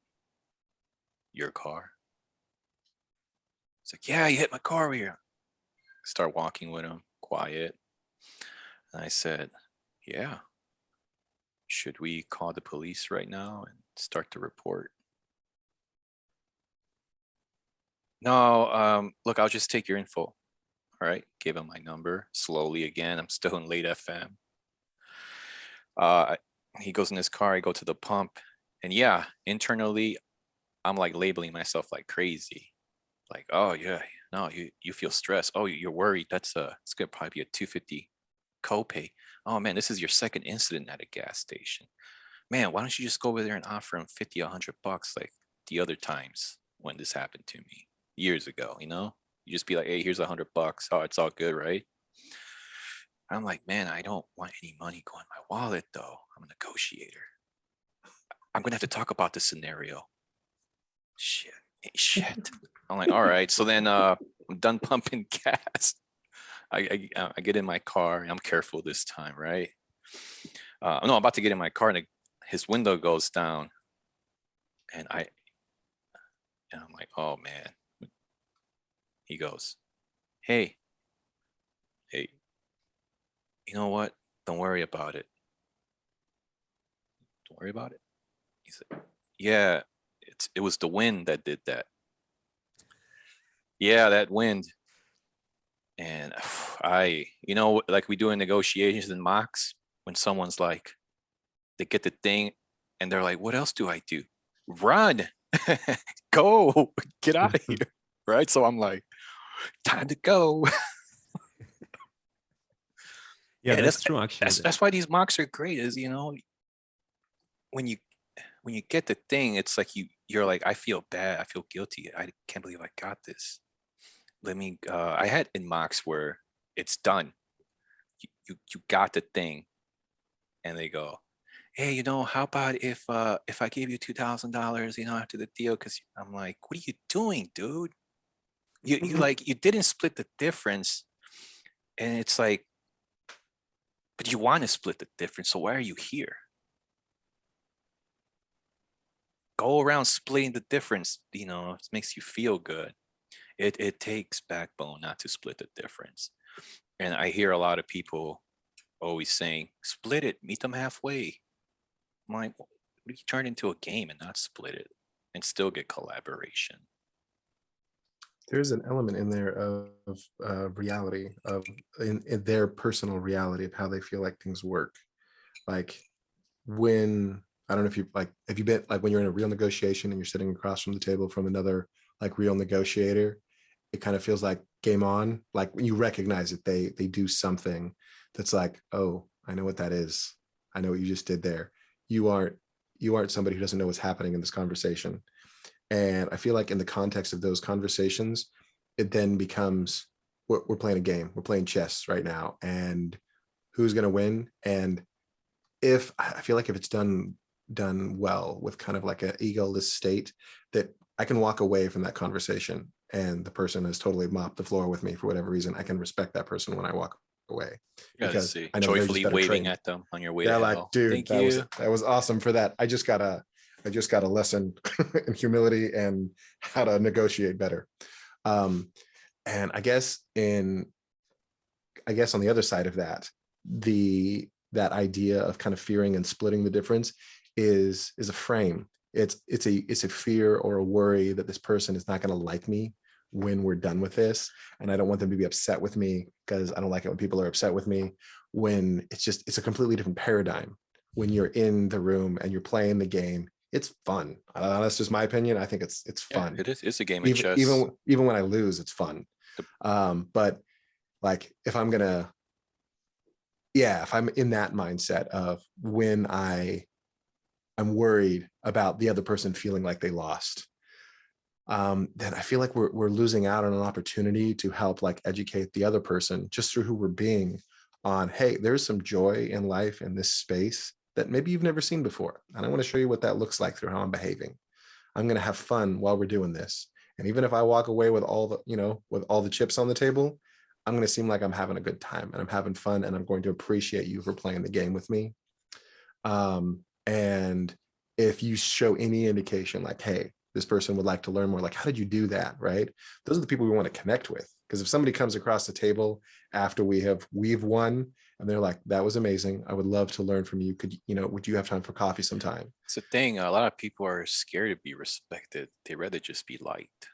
"Your car?" He's like, "Yeah, you hit my car over here." Start walking with him, quiet. And I said, "Yeah. Should we call the police right now and start the report?" No, look, I'll just take your info. All right. Gave him my number slowly again. I'm still in late FM. He goes in his car. I go to the pump. And yeah, internally, I'm like labeling myself like crazy. Like, oh, yeah, no, you feel stressed. Oh, you're worried. It's going to probably be a $250 copay. Oh, man, this is your second incident at a gas station. Man, why don't you just go over there and offer him 50, $100 like the other times when this happened to me years ago, you know? You just be like, hey, here's $100. Oh, it's all good, right? I'm like, man, I don't want any money going in my wallet, though. I'm a negotiator. I'm going to have to talk about this scenario. Shit. I'm like, all right. So then I'm done pumping gas. I get in my car. And I'm careful this time, right? No, I'm about to get in my car and his window goes down. And I'm like, oh, man. He goes, hey, you know what? Don't worry about it. Don't worry about it. He said, yeah, it was the wind that did that. Yeah, that wind. And like we do in negotiations and mocks, when someone's like, they get the thing and they're like, what else do I do? Run, go, get out of here. Right. So I'm like, time to go. Yeah, that's true. Actually, that's why these mocks are great. Is when you get the thing, it's like you're like, I feel bad, I feel guilty, I can't believe I got this. Let me. I had in mocks where it's done. You got the thing, and they go, hey, how about if I gave you $2,000, after the deal? Because I'm like, what are you doing, dude? You like you didn't split the difference, and it's like, but you want to split the difference, so why are you here? Go around splitting the difference. It makes you feel good. It takes backbone not to split the difference. And I hear a lot of people always saying, split it, meet them halfway. I'm like, what do you turn into a game and not split it and still get collaboration? There's an element in there of reality, of in their personal reality of how they feel like things work. Like when, I don't know if you like, have you been like when you're in a real negotiation and you're sitting across from the table from another like real negotiator, it kind of feels like game on. Like when you recognize it, they do something that's like, oh, I know what that is. I know what you just did there. You aren't somebody who doesn't know what's happening in this conversation. And I feel like in the context of those conversations, it then becomes we're playing a game. We're playing chess right now. And who's going to win? And if I feel like if it's done well with kind of like an egoless state, that I can walk away from that conversation and the person has totally mopped the floor with me for whatever reason, I can respect that person when I walk away. Yeah, Because see, I know they're just joyfully better waving trained. at them on your way They're to like, hell. dude, Thank you. that was awesome for that. I just got a lesson in humility and how to negotiate better. And I guess on the other side of that, that idea of kind of fearing and splitting the difference is a frame. It's a fear or a worry that this person is not going to like me when we're done with this, and I don't want them to be upset with me because I don't like it when people are upset with me. When it's a completely different paradigm. When you're in the room and you're playing the game, it's fun. That's just my opinion. I think it's Yeah, fun. it is. It's a game of Even chess. even when I lose, it's fun. But like if I'm in that mindset of when I'm worried about the other person feeling like they lost, then I feel like we're losing out on an opportunity to help like educate the other person just through who we're being on, hey, there's some joy in life in this space that maybe you've never seen before. And I want to show you what that looks like through how I'm behaving. I'm going to have fun while we're doing this. And even if I walk away with all the chips on the table, I'm going to seem like I'm having a good time and I'm having fun and I'm going to appreciate you for playing the game with me. And if you show any indication like, hey, this person would like to learn more, like, how did you do that? Right. Those are the people we want to connect with. Because if somebody comes across the table after we've won and they're like, that was amazing, I would love to learn from you. Would you have time for coffee sometime? It's the thing. A lot of people are scared to be respected. They rather just be liked.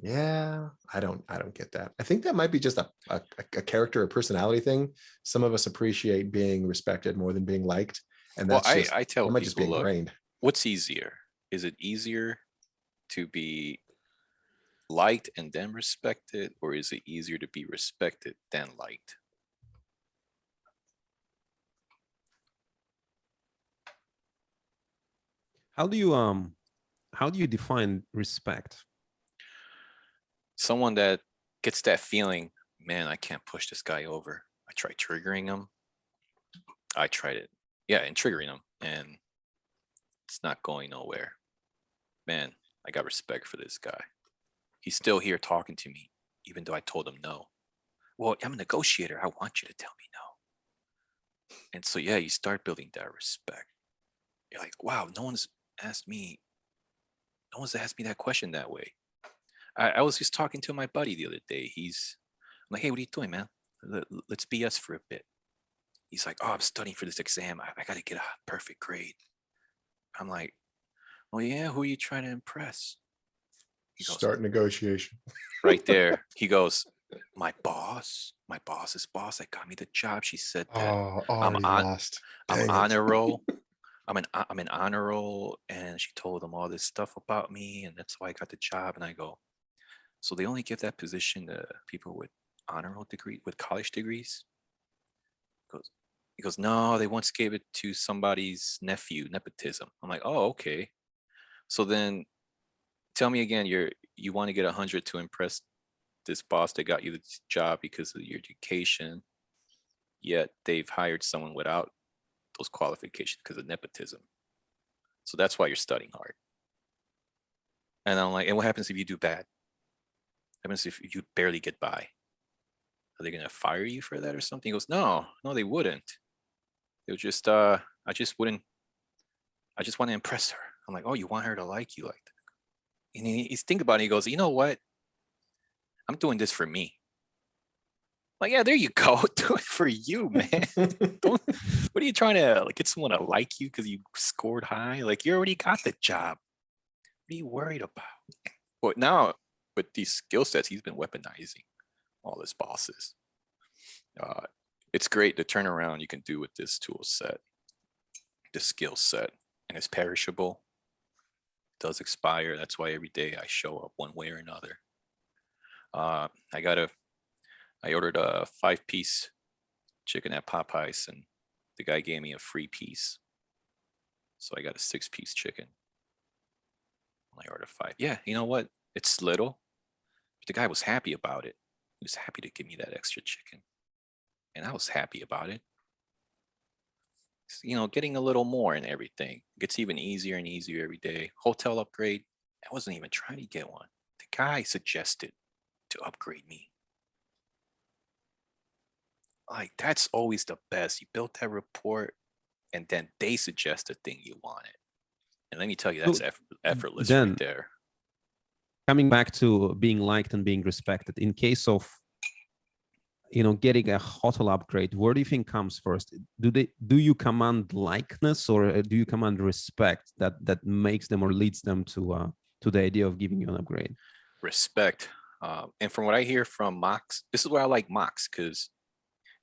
Yeah, I don't get that. I think that might be just a character or personality thing. Some of us appreciate being respected more than being liked. And that's I tell that might just be people, look, ingrained. what's easier? Is it easier to be liked and then respected, or is it easier to be respected than liked? How do you define respect? Someone that gets that feeling, man, I can't push this guy over. I tried triggering him. I tried it. Yeah, and triggering him, and it's not going nowhere. Man, I got respect for this guy. He's still here talking to me, even though I told him no. Well, I'm a negotiator. I want you to tell me no. And so, yeah, you start building that respect. You're like, wow, no one's asked me that question that way. I was just talking to my buddy the other day. I'm like, hey, what are you doing, man? Let's BS for a bit. He's like, oh, I'm studying for this exam. I got to get a perfect grade. I'm like, well, yeah, who are you trying to impress? He goes, Start negotiation. right there. He goes, my boss's boss that got me the job. She said that I'm lost. I'm honor roll. I'm an honor roll, and she told them all this stuff about me, and that's why I got the job. And I go, so they only give that position to people with honor roll degree, with college degrees? He goes, no, they once gave it to somebody's nephew, nepotism. I'm like, oh, okay. So then tell me again, you want to get 100 to impress this boss that got you this job because of your education, yet they've hired someone without those qualifications because of nepotism. So that's why you're studying hard. And I'm like, and what happens if you do bad? What happens if you barely get by? Are they going to fire you for that or something? He goes, no, they wouldn't. They'll just, I just want to impress her. I'm like, oh, you want her to like you like that? And he's thinking about it. He goes, you know what? I'm doing this for me. Like, yeah, there you go. Do it for you, man. Don't. What are you trying to like, get someone to like you because you scored high? Like, you already got the job. What are you worried about? But now with these skill sets, he's been weaponizing all his bosses. It's great the turnaround you can do with this tool set, this skill set, and it's perishable. It does expire. That's why every day I show up one way or another. I ordered a 5-piece chicken at Popeyes, and the guy gave me a free piece. So I got a 6-piece chicken. I ordered 5. Yeah, you know what? It's little. But the guy was happy about it. He was happy to give me that extra chicken. And I was happy about it. You know, getting a little more and everything. It gets even easier and easier every day. Hotel upgrade. I wasn't even trying to get one. The guy suggested to upgrade me. Like, that's always the best. You built that report, and then they suggest the thing you wanted. And let me tell you, that's effortless right there. Coming back to being liked and being respected, in case of, you know, getting a hotel upgrade, where do you think comes first? Do you command likeness, or do you command respect that makes them or leads them to the idea of giving you an upgrade? Respect. And from what I hear from mocks, this is why I like mocks, because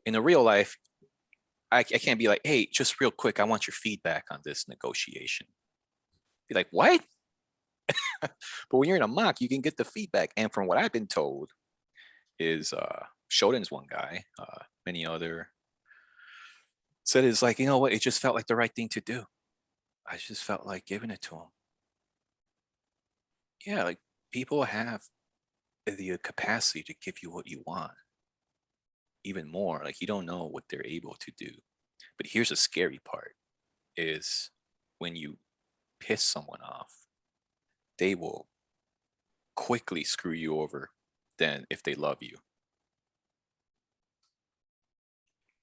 in the real life, I can't be like, hey, just real quick, I want your feedback on this negotiation. Be like, what? But when you're in a mock, you can get the feedback. And from what I've been told is Shodan's one guy, many other said it's like, you know what, it just felt like the right thing to do. I just felt like giving it to him. Yeah, like people have the capacity to give you what you want. Even more, like you don't know what they're able to do. But here's the scary part is when you piss someone off, they will quickly screw you over than if they love you.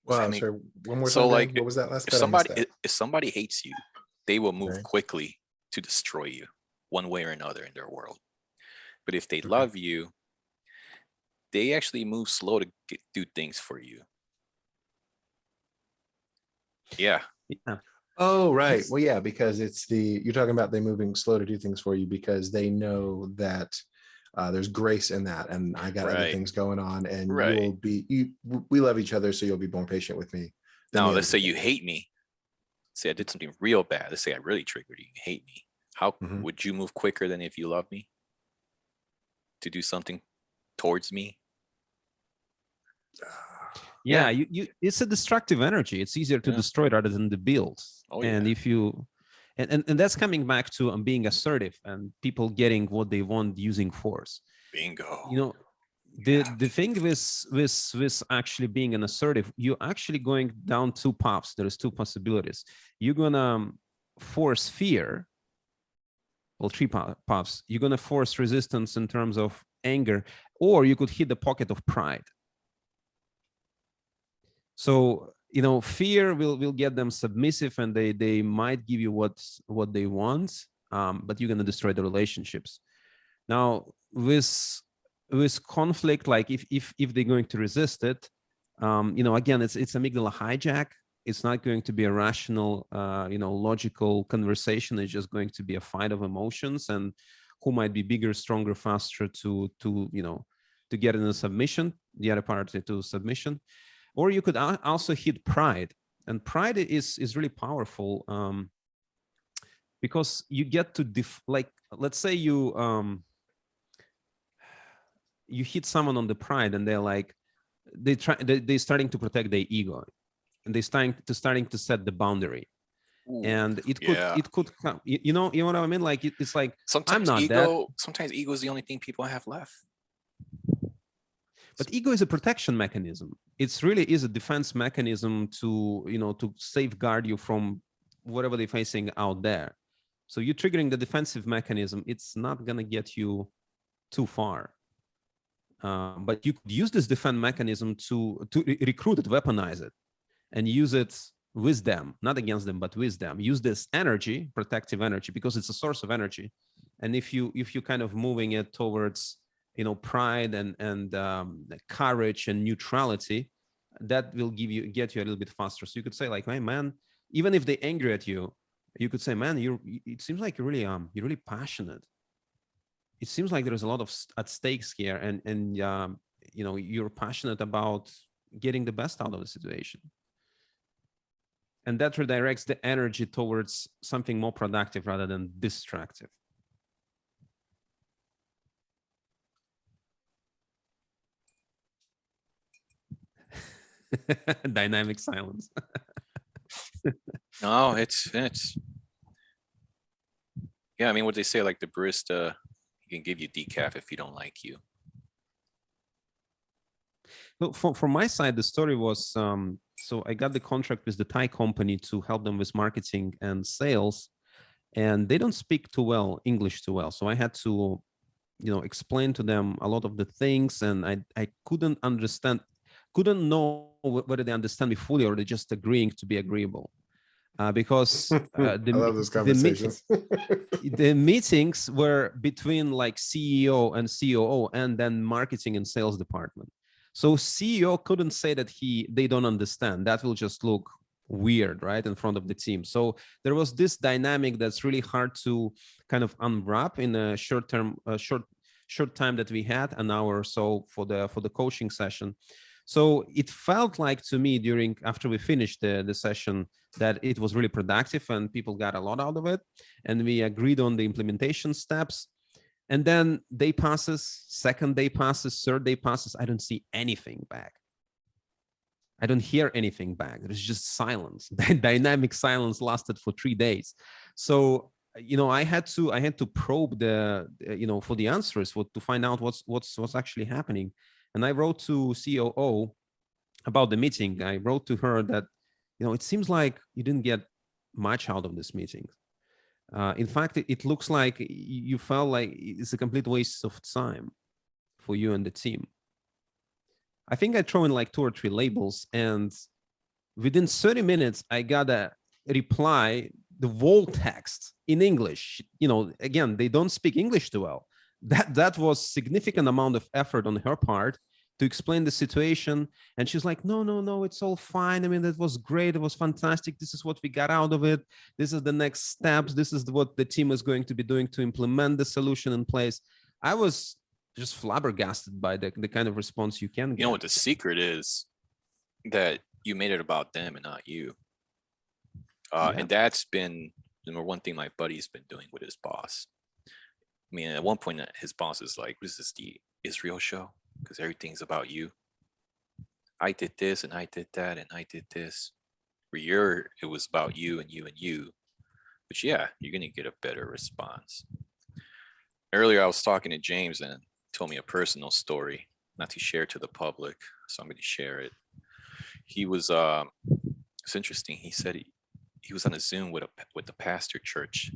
Wow, sorry, one more time. So like, what was that last bit? If somebody hates you, they will move quickly to destroy you one way or another in their world. But if they love you, they actually move slow to do things for you. Yeah. Oh, right. Well, yeah, because you're talking about they moving slow to do things for you because they know that there's grace in that, and I got other things going on, and we love each other, so you'll be more patient with me. Now, let's say you hate me. Say I did something real bad. Let's say I really triggered you. You hate me. How would you move quicker than if you love me to do something towards me? Yeah, you it's a destructive energy. It's easier to destroy rather than to build. And if you and that's coming back to being assertive and people getting what they want using force. Bingo. You know, the thing with actually being an assertive, you're actually going down 2 paths. There's 2 possibilities. You're gonna force fear. Well, 3 paths. You're gonna force resistance in terms of anger, or you could hit the pocket of pride. So, you know, fear will get them submissive, and they might give you what they want, but you're going to destroy the relationships. Now, with conflict, like if they're going to resist it, you know, again, it's amygdala hijack. It's not going to be a rational, you know, logical conversation. It's just going to be a fight of emotions, and who might be bigger, stronger, faster to you know, to get in a submission, the other party to submission. Or you could also hit pride, and pride is really powerful because you get to like, let's say you hit someone on the pride, and they're like they're starting to protect their ego, and they're starting to set the boundary. Ooh, and it could come, you know what I mean? Like it's like sometimes sometimes ego is the only thing people have left. But ego is a protection mechanism. It's really is a defense mechanism to, you know, to safeguard you from whatever they're facing out there. So you're triggering the defensive mechanism. It's not going to get you too far. But you could use this defense mechanism to recruit it, weaponize it, and use it with them, not against them, but with them. Use this energy, protective energy, because it's a source of energy. And if you kind of moving it towards pride and courage and neutrality, that will get you a little bit faster. So you could say like, hey man, even if they angry at you, you could say, man, it seems like you're really passionate. It seems like there's a lot of at stakes here, and you're passionate about getting the best out of the situation. And that redirects the energy towards something more productive rather than destructive. Dynamic silence. No, it's yeah. I mean, what they say, like the barista, he can give you decaf if he don't like you. Well, from my side, the story was so I got the contract with the Thai company to help them with marketing and sales, and they don't speak English too well. So I had to, explain to them a lot of the things, and I couldn't know whether they understand me fully or they're just agreeing to be agreeable. Because I love those conversations. The meetings were between like CEO and COO and then marketing and sales department. So CEO couldn't say that they don't understand. That will just look weird, right, in front of the team. So there was this dynamic that's really hard to kind of unwrap in a short time that we had, an hour or so for the coaching session. So it felt like to me after we finished the session that it was really productive and people got a lot out of it. And we agreed on the implementation steps. And then day passes, second day passes, third day passes. I don't see anything back. I don't hear anything back. There's just silence. Dynamic silence lasted for 3 days. So, I had to probe for the answers, to find out what's actually happening. And I wrote to COO about the meeting. I wrote to her that, it seems like you didn't get much out of this meeting. In fact, it looks like you felt like it's a complete waste of time for you and the team. I think I throw in like 2 or 3 labels, and within 30 minutes, I got a reply, the whole text in English. Again, they don't speak English too well. That was significant amount of effort on her part to explain the situation. And she's like, no, it's all fine. I mean, that was great. It was fantastic. This is what we got out of it. This is the next steps. This is what the team is going to be doing to implement the solution in place. I was just flabbergasted by the kind of response you can get. You know what the secret is? That you made it about them and not you. And that's been the number one thing my buddy's been doing with his boss. I mean, at one point, his boss is like, "What is this, the Israel show? Because everything's about you. I did this and I did that and I did this. It was about you and you and you." But yeah, you're gonna get a better response. Earlier, I was talking to James and he told me a personal story, not to share to the public, so I'm going to share it. He was it's interesting. He said he was on a Zoom with the pastor church,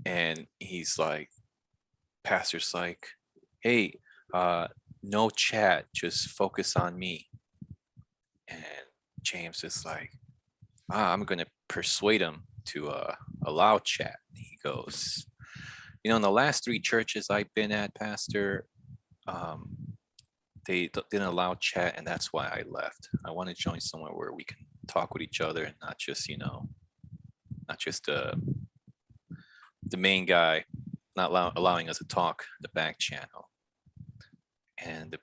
and he's like, pastor's like, "Hey, no chat, just focus on me." And James is like, "I'm gonna persuade him to allow chat." He goes, "In the last 3 churches I've been at, Pastor, they didn't allow chat, and that's why I left. I want to join somewhere where we can talk with each other and not just, not just the main guy not allowing us to talk the back channel." And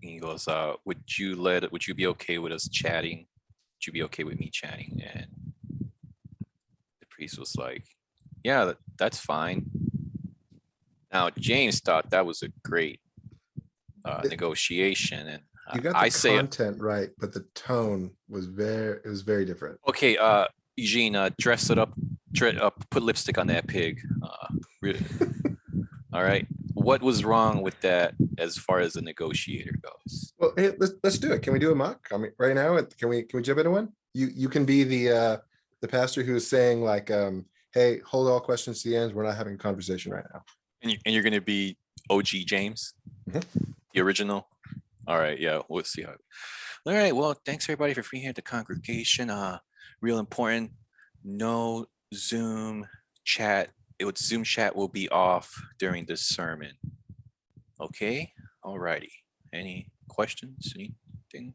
he goes, would you be okay with us chatting? Would you be okay with me chatting?" And the priest was like, "Yeah, that's fine." Now, James thought that was a great negotiation, and You got the content right, but the tone was very different. Okay, Eugene, dress it up, put lipstick on that pig. All right. What was wrong with that as far as the negotiator goes? Well, hey, let's do it. Can we do a mock? I mean, right now, can we jump into one? You can be the pastor who's saying like, "Hey, hold all questions to the end. We're not having a conversation right now." And you're going to be OG James, the original. All right. Yeah, we'll see how. All right. Well, thanks everybody for being here at the congregation. Real important. No Zoom chat. Zoom chat will be off during this sermon. Okay. Alrighty. Any questions? Anything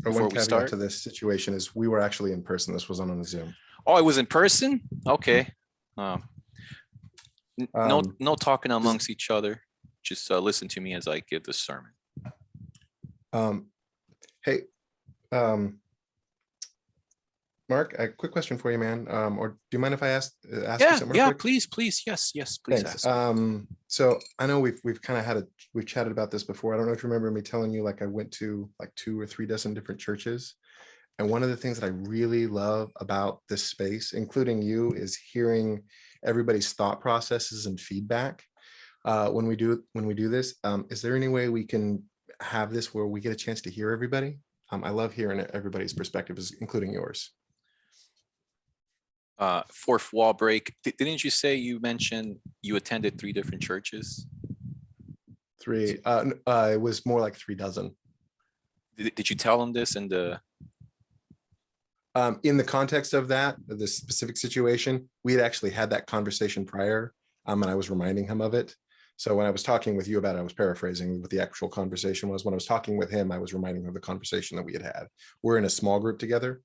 Or before one we caveat start? to this situation is we were actually in person. This wasn't on a Zoom. Oh, it was in person? Okay. No, Um, no talking amongst each other. Just listen to me as I give the sermon. Hey, Mark, a quick question for you, man. Or do you mind if I ask you something real quick? Please. Yes, please Thanks. ask. So I know we've kind of we've chatted about this before. I don't know if you remember me telling you, like, I went to like 2 or 3 dozen different churches. And one of the things that I really love about this space, including you, is hearing everybody's thought processes and feedback. When we do this, is there any way we can have this where we get a chance to hear everybody? I love hearing everybody's perspectives, including yours. Fourth wall break. Didn't you say you mentioned you attended 3 different churches? 3. It was more like 3 dozen. Did you tell them this in the context of that, the specific situation? We had actually had that conversation prior, and I was reminding him of it. So when I was talking with you about it, I was paraphrasing what the actual conversation was. When I was talking with him, I was reminding him of the conversation that we had. We're in a small group together,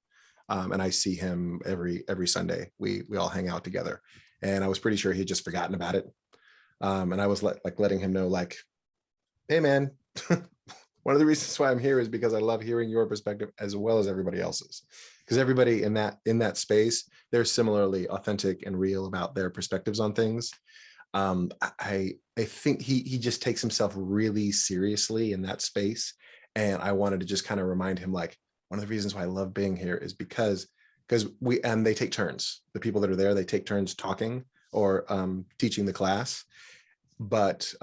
and I see him every Sunday. We all hang out together, and I was pretty sure he had just forgotten about it. And I was letting him know, like, hey man, one of the reasons why I'm here is because I love hearing your perspective as well as everybody else's. Because everybody in that space, they're similarly authentic and real about their perspectives on things. I think he just takes himself really seriously in that space, and I wanted to just kind of remind him, like, one of the reasons why I love being here is because they take turns. The people that are there, they take turns talking or teaching the class, but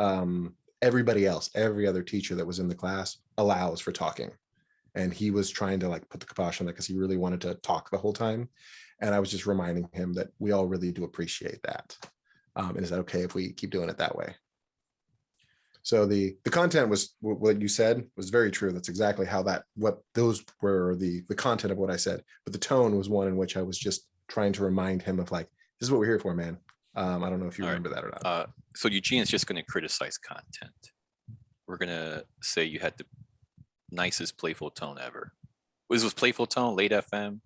everybody else, every other teacher that was in the class allows for talking. And he was trying to, like, put the kibosh on that because he really wanted to talk the whole time. And I was just reminding him that we all really do appreciate that. And is that okay if we keep doing it that way? So the content was what you said was very true. That's exactly what those were, the content of what I said. But the tone was one in which I was just trying to remind him of, like, this is what we're here for, man. I don't know if you remember that or not. So Eugene's just going to criticize content. We're going to say you had the nicest playful tone ever. Was playful tone, late FM?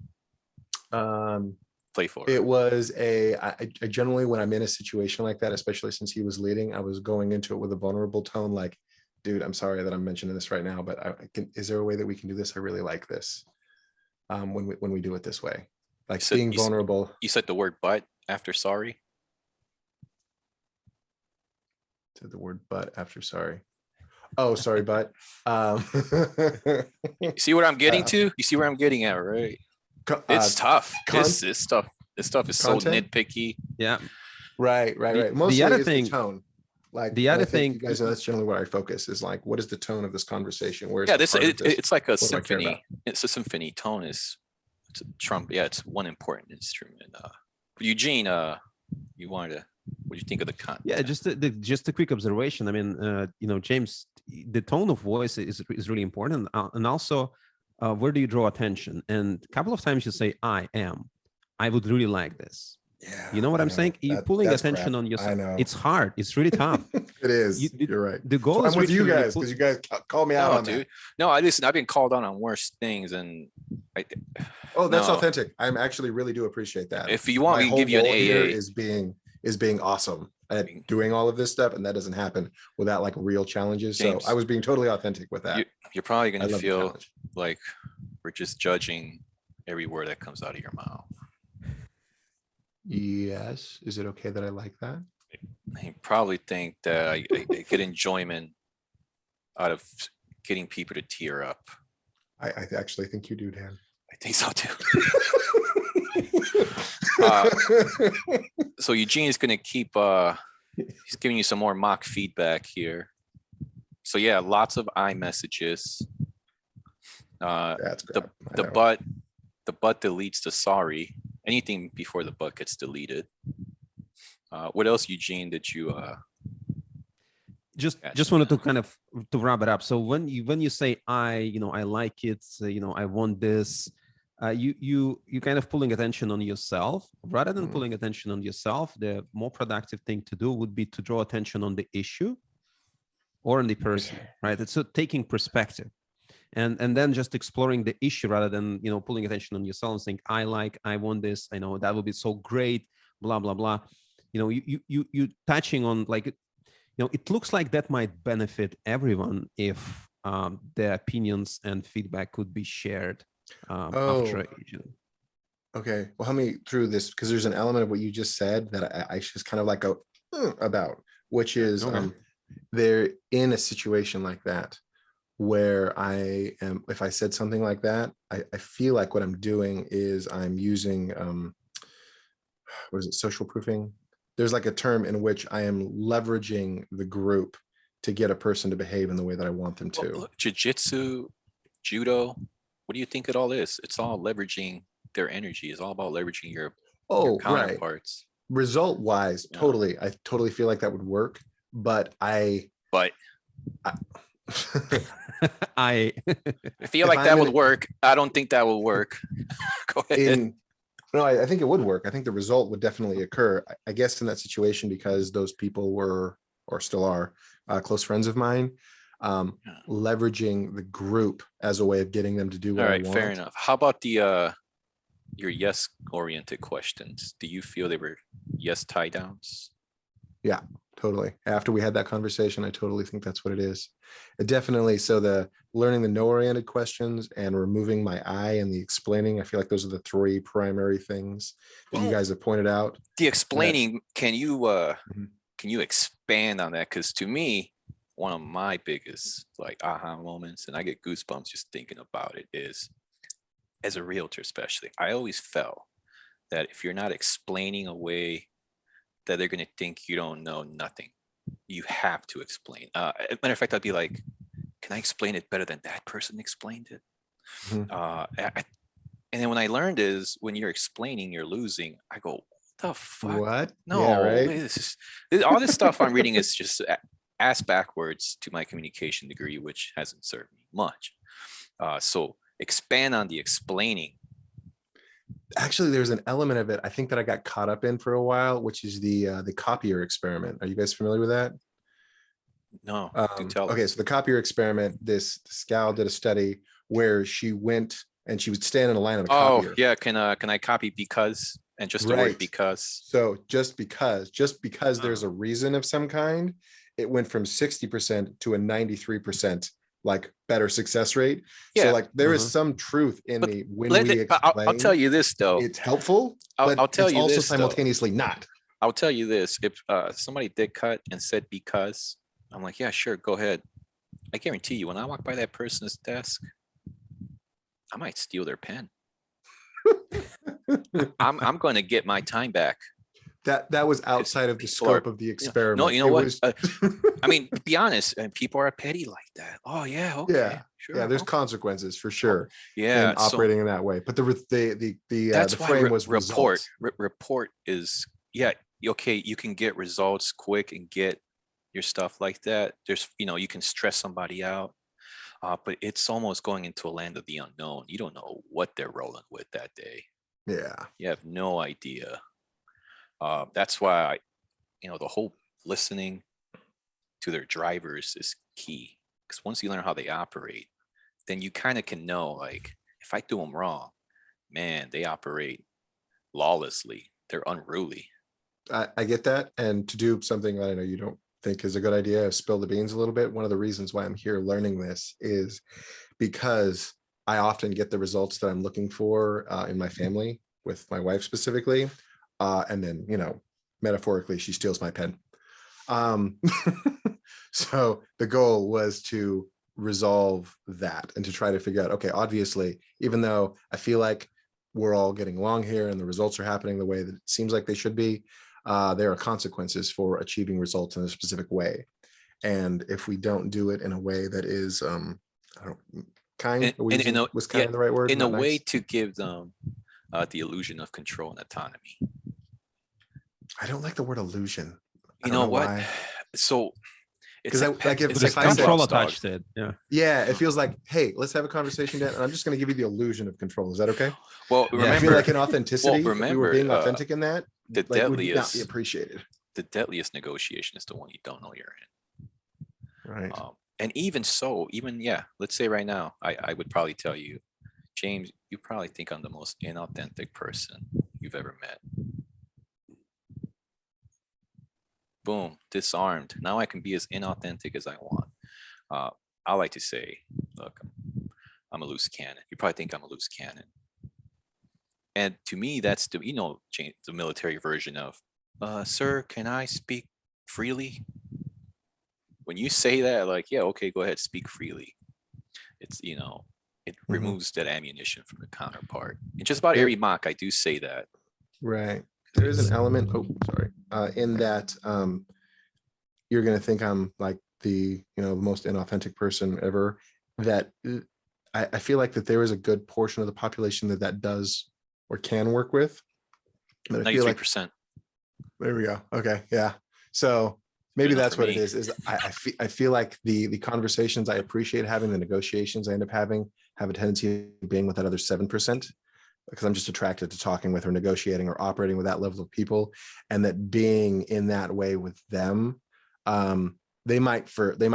Playful. It was I generally, when I'm in a situation like that, especially since he was leading, I was going into it with a vulnerable tone, like, dude, I'm sorry that I'm mentioning this right now, but is there a way that we can do this? I really like this. When we do it this way, like, being vulnerable. You said the word "but" after "sorry." Said the word "but" after "sorry." Oh, sorry, but you see what I'm getting to? You see where I'm getting at, right? It's tough. This stuff is so nitpicky. Yeah. Right. Mostly the other it's thing, the tone. Like, the other thing, you guys know that's generally where I focus, is like, what is the tone of this conversation? Where's it's like a symphony. It's a symphony. Tone is, it's a trumpet. Yeah, it's one important instrument. Eugene, you wanted to, what do you think of the content? Yeah, just a quick observation. I mean, James, the tone of voice is really important, and also where do you draw attention? And a couple of times you say, I would really like this. Yeah, you know what I'm saying? You're pulling attention on yourself. I know. It's hard. It's really tough. It is. You're right. The goal is I'm with you guys, because you guys call me out on dude. that. No, I've been called out on worse things, and that's authentic. I'm actually really do appreciate that. If you want, we can give you an AA. Is being awesome at doing all of this stuff, and that doesn't happen without, like, real challenges. James, so I was being totally authentic with that. You're probably going to feel like we're just judging every word that comes out of your mouth. Yes. Is it okay that I like that? I probably think that I get enjoyment out of getting people to tear up. I actually think you do, Dan. I think so too. So Eugene is going to keep, he's giving you some more mock feedback here. So yeah, lots of iMessages. That's great. The but deletes the sorry. Anything before the but gets deleted. What else, Eugene, did you just wanted to kind of to wrap it up. So when you say I like it, I want this, you kind of pulling attention on yourself rather than pulling attention on yourself. The more productive thing to do would be to draw attention on the issue. or on the person, right? It's so taking perspective. And then just exploring the issue rather than, you know, pulling attention on yourself and saying, I want this, I know that would be so great, blah blah blah. You know, you touching on, like, you know, it looks like that might benefit everyone if the opinions and feedback could be shared after agent. Okay, well, help me through this, because there's an element of what you just said that I just kind of like go about, which is they're in a situation like that where I am, if I said something like that, I feel like what I'm doing is I'm using, what is it, social proofing? There's like a term in which I am leveraging the group to get a person to behave in the way that I want them to. Well, jiu-jitsu, judo, what do you think it all is? It's all leveraging their energy. It's all about leveraging your counterparts. Right. Result wise, totally. I totally feel like that would work, but I I feel like that would work. I don't think that will work. Go ahead. No, I think it would work. I think the result would definitely occur. I guess in that situation, because those people were, or still are, close friends of mine, leveraging the group as a way of getting them to do what I want. All right, fair enough. How about the your yes-oriented questions? Do you feel they were yes tie downs? Yeah, totally. After we had that conversation, I totally think that's what it is. It definitely. So the learning the no-oriented questions and removing my I and the explaining, I feel like those are the three primary things that you guys have pointed out. The explaining, can you expand on that? Because to me, one of my biggest like aha moments, and I get goosebumps just thinking about it, is as a realtor especially, I always felt that if you're not explaining away, that they're going to think you don't know nothing. You have to explain. Matter of fact, I'd be like, can I explain it better than that person explained it? And then when I learned is when you're explaining, you're losing. I go, what the fuck? What? No, yeah, right? all this stuff I'm reading is just ass backwards to my communication degree, which hasn't served me much. So expand on the explaining. Actually, there's an element of it I think that I got caught up in for a while, which is the copier experiment. Are you guys familiar with that? No, do tell okay, us. so the copier experiment, this gal did a study where she went and she would stand in a line of a copier. Oh yeah, can I copy because, and just the word because? So just because there's a reason of some kind, it went from 60% to a 93% like better success rate. Yeah. So like there is some truth in the when we explain. I'll tell you this though. It's helpful, but I'll tell it's you also this, simultaneously not. I'll tell you this. If somebody did cut and said because, I'm like, yeah, sure, go ahead. I guarantee you, when I walk by that person's desk, I might steal their pen. I'm going to get my time back. That was outside of the scope of the experiment. No, you know what? I mean, to be honest, people are petty like that. Oh yeah, okay, yeah, sure. Yeah, there's consequences for sure. Yeah, in operating in that way. But the frame was report. Report is okay. You can get results quick and get your stuff like that. There's you can stress somebody out, but it's almost going into a land of the unknown. You don't know what they're rolling with that day. Yeah, you have no idea. That's why the whole listening to their drivers is key, because once you learn how they operate, then you kind of can know, like, if I do them wrong, man, they operate lawlessly. They're unruly. I get that. And to do something that I know you don't think is a good idea, spill the beans a little bit. One of the reasons why I'm here learning this is because I often get the results that I'm looking for in my family, with my wife specifically. And then, metaphorically, she steals my pen. So the goal was to resolve that and to try to figure out, okay, obviously, even though I feel like we're all getting along here and the results are happening the way that it seems like they should be, there are consequences for achieving results in a specific way. And if we don't do it in a way that is, kind, was kind the right word? In a way to give them the illusion of control and autonomy. I don't like the word illusion. You know what? Why. So it's like if control attached to it. Yeah, it feels like, hey, let's have a conversation, Dan, and I'm just going to give you the illusion of control. Is that okay? Well, remember, I feel like in authenticity, remember, if we were being authentic in that, the deadliest would not be appreciated. The deadliest negotiation is the one you don't know you're Right. And even so, let's say right now, I would probably tell you, James, you probably think I'm the most inauthentic person you've ever met. Boom, disarmed. Now I can be as inauthentic as I want. I like to say, look, I'm a loose cannon. You probably think I'm a loose cannon. And to me, that's the, the military version of, sir, can I speak freely? When you say that, like, yeah, okay, go ahead, speak freely. It's, it removes that ammunition from the counterpart. In just about every mock, I do say that. Right. There is an element, in that you're going to think I'm like the, the most inauthentic person ever. That I feel like that there is a good portion of the population that does or can work with. But I feel like 93%. There we go. Okay. Yeah. So maybe that's what it is I feel like the conversations I appreciate having, the negotiations I end up having, have a tendency of being with that other 7%, because I'm just attracted to talking with or negotiating or operating with that level of people. And that being in that way with them, they might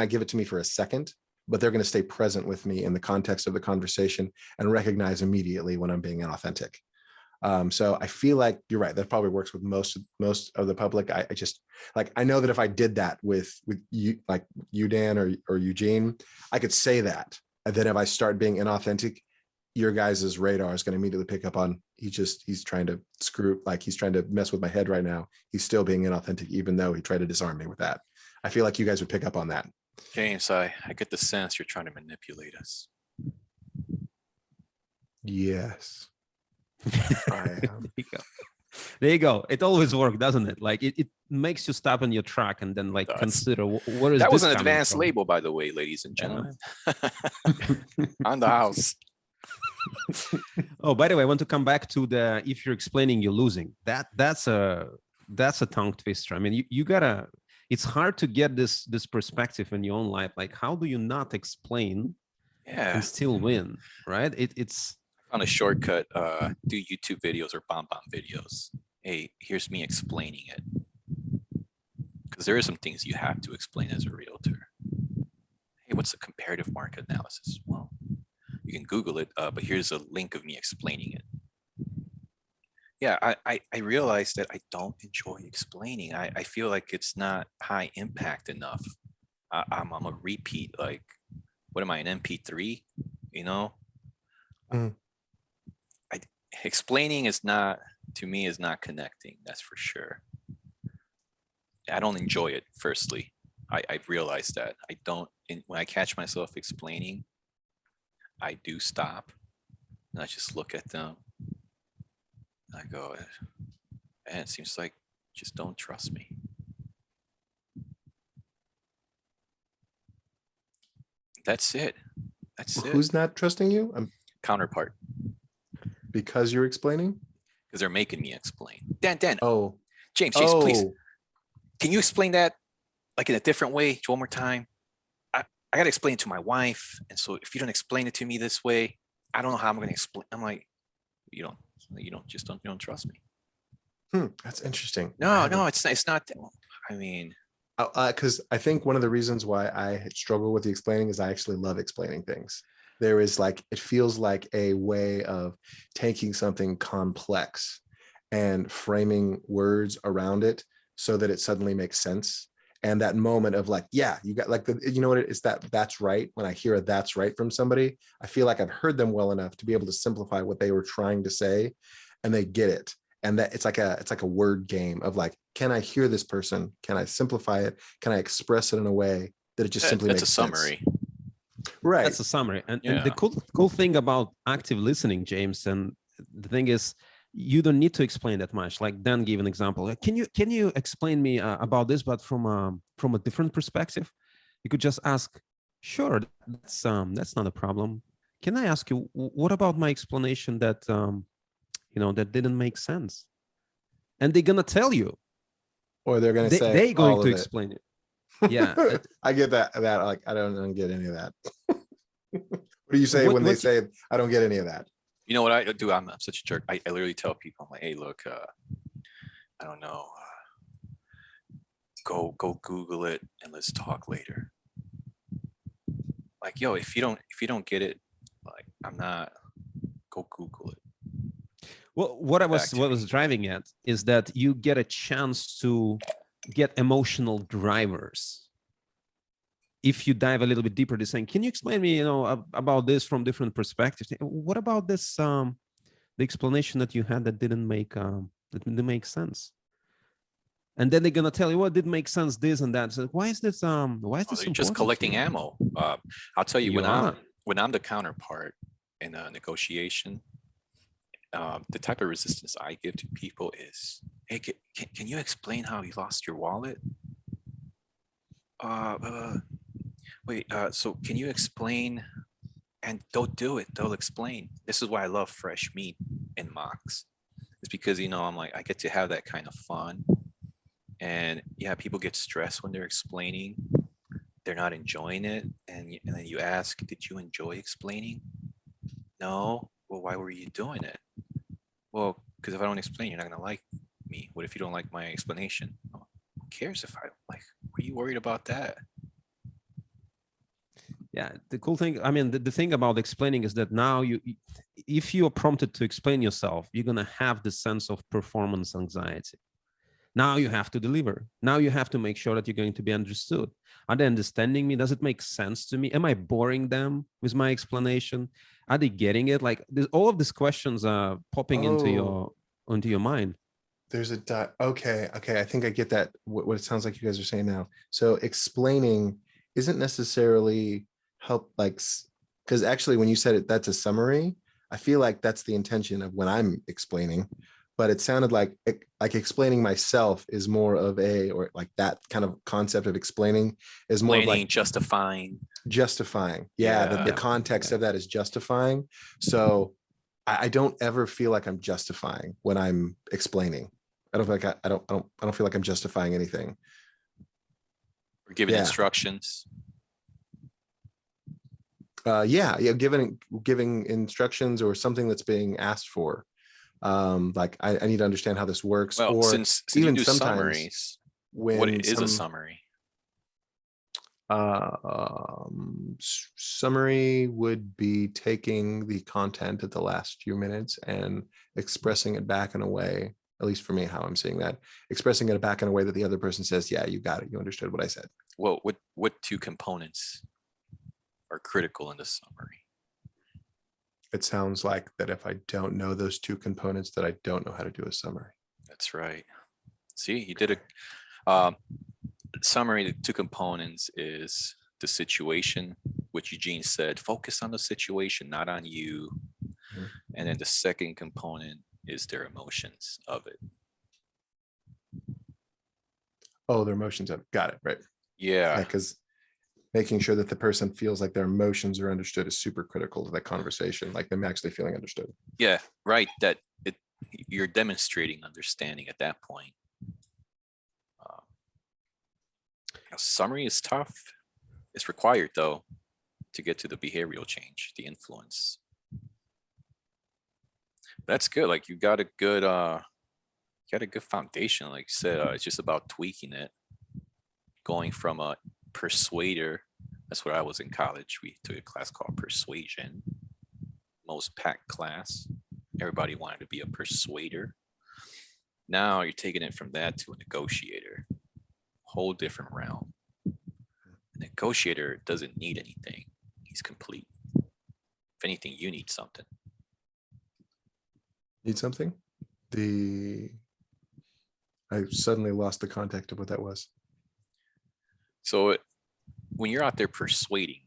give it to me for a second, but they're going to stay present with me in the context of the conversation and recognize immediately when I'm being inauthentic. So I feel like you're right. That probably works with most of the public. I just like, I know that if I did that with you, like you, Dan, or Eugene, I could say that. And then if I start being inauthentic, your guys' radar is going to immediately pick up on, he's trying to he's trying to mess with my head right now. He's still being inauthentic, even though he tried to disarm me with that. I feel like you guys would pick up on that. James, I get the sense you're trying to manipulate us. Yes. There you go. It always works, doesn't it? Like it makes you stop in your track and then consider where is that this was an coming advanced from? label, by the way, ladies and gentlemen. On the house. Oh, by the way, I want to come back to the, if you're explaining, you're losing. That's a tongue twister. I mean, you gotta, it's hard to get this perspective in your own life. Like, how do you not explain and still win, right? It's on a shortcut, do YouTube videos or bomb videos. Hey, here's me explaining it. Because there are some things you have to explain as a realtor. Hey, what's the comparative market analysis? Well, you can Google it, but here's a link of me explaining it. Yeah, I realized that I don't enjoy explaining. I feel like it's not high impact enough. I'm a repeat, like, what am I, an MP3? Explaining is not, to me, is not connecting. That's for sure. I don't enjoy it. Firstly, I realized that I don't. When I catch myself explaining, I do stop and I just look at them. And I go, and it seems like just don't trust me. That's it. That's it. Who's not trusting you? Counterpart. Because you're explaining? Because they're making me explain. Dan. Oh. James, please. Can you explain that like in a different way one more time? I got to explain it to my wife. And so if you don't explain it to me this way, I don't know how I'm going to explain. I'm like, you don't trust me. That's interesting. No, it's not. I mean, because I think one of the reasons why I struggle with the explaining is I actually love explaining things. There is it feels like a way of taking something complex and framing words around it so that it suddenly makes sense. And that moment of you got what it is, that's right. When I hear a that's right from somebody, I feel like I've heard them well enough to be able to simplify what they were trying to say, and they get it. And that it's like a word game of can I hear this person? Can I simplify it? Can I express it in a way that it just simply makes sense? That's a summary. Right. That's a summary. And the cool thing about active listening, James, and the thing is, you don't need to explain that much. Like Dan gave an example. Can you explain me about this, but from a different perspective? You could just ask, sure, that's not a problem. Can I ask you, what about my explanation that that didn't make sense? And they're gonna tell you, or they're gonna say they're going to explain it. Yeah, I get that. I don't get any of that. What do you say when they say I don't get any of that? You know what I do? I'm such a jerk. I literally tell people, I'm like, hey, look, I don't know. Go Google it and let's talk later. like, yo, if you don't get it, like, I'm not, go Google it. Well, what I Back was to what me. was driving at is that you get a chance to get emotional drivers if you dive a little bit deeper to saying, can you explain me, about this from different perspectives? What about this, the explanation that you had that didn't make sense? And then they're gonna tell you, well, it didn't make sense, this and that. So why is this You're just important to collecting you? ammo. I'll tell you, You are. when I'm the counterpart in a negotiation, the type of resistance I give to people is, hey, can you explain how you lost your wallet? Wait, so can you explain? And they'll do it. They'll explain. This is why I love fresh meat in mocks. It's because, I'm like, I get to have that kind of fun. And yeah, people get stressed when they're explaining. They're not enjoying it. And then you ask, did you enjoy explaining? No. Well, why were you doing it? Well, because if I don't explain, you're not going to like me. What if you don't like my explanation? Oh, who cares if I don't like? What are you worried about that? Yeah, the cool thing, I mean, the thing about explaining is that now if you are prompted to explain yourself, you're going to have the sense of performance anxiety. Now you have to deliver. Now you have to make sure that you're going to be understood. Are they understanding me? Does it make sense to me? Am I boring them with my explanation? Are they getting it? Like, all of these questions are popping into your mind. There's a dot. Okay. I think I get that. What it sounds like you guys are saying now. So explaining isn't necessarily help, like, because actually when you said it, that's a summary. I feel like that's the intention of when I'm explaining, but it sounded like explaining myself is more of or like that kind of concept of explaining is more of like justifying. Yeah. Yeah. The context of that is justifying. So I don't ever feel like I'm justifying when I'm explaining. I don't feel like I don't feel like I'm justifying anything. We're giving Yeah. instructions. Giving instructions or something that's being asked for. Like I need to understand how this works. Well, or since even you do sometimes summaries, when what is a summary? Summary would be taking the content at the last few minutes and expressing it back in a way, at least for me, how I'm seeing that, expressing it back in a way that the other person says, yeah, you got it. You understood what I said. Well, what two components are critical in the summary? It sounds like that if I don't know those two components, that I don't know how to do a summary. That's right. See, you did a summary. The two components is the situation, which Eugene said, focus on the situation, not on you. Mhm. And then the second component is their emotions of it. Oh, their emotions. Got it. Right. Yeah. Because making sure that the person feels like their emotions are understood is super critical to that conversation, like them actually feeling understood. Yeah, right. That you're demonstrating understanding at that point. A summary is tough. It's required though to get to the behavioral change, the influence. That's good. Like you got a good foundation. Like you said, it's just about tweaking it, going from a persuader. That's what I was in college. We took a class called persuasion. Most packed class. Everybody wanted to be a persuader. Now you're taking it from that to a negotiator. Whole different realm. A negotiator doesn't need anything. He's complete. If anything, you need something. Need something? I suddenly lost the context of what that was. So when you're out there persuading,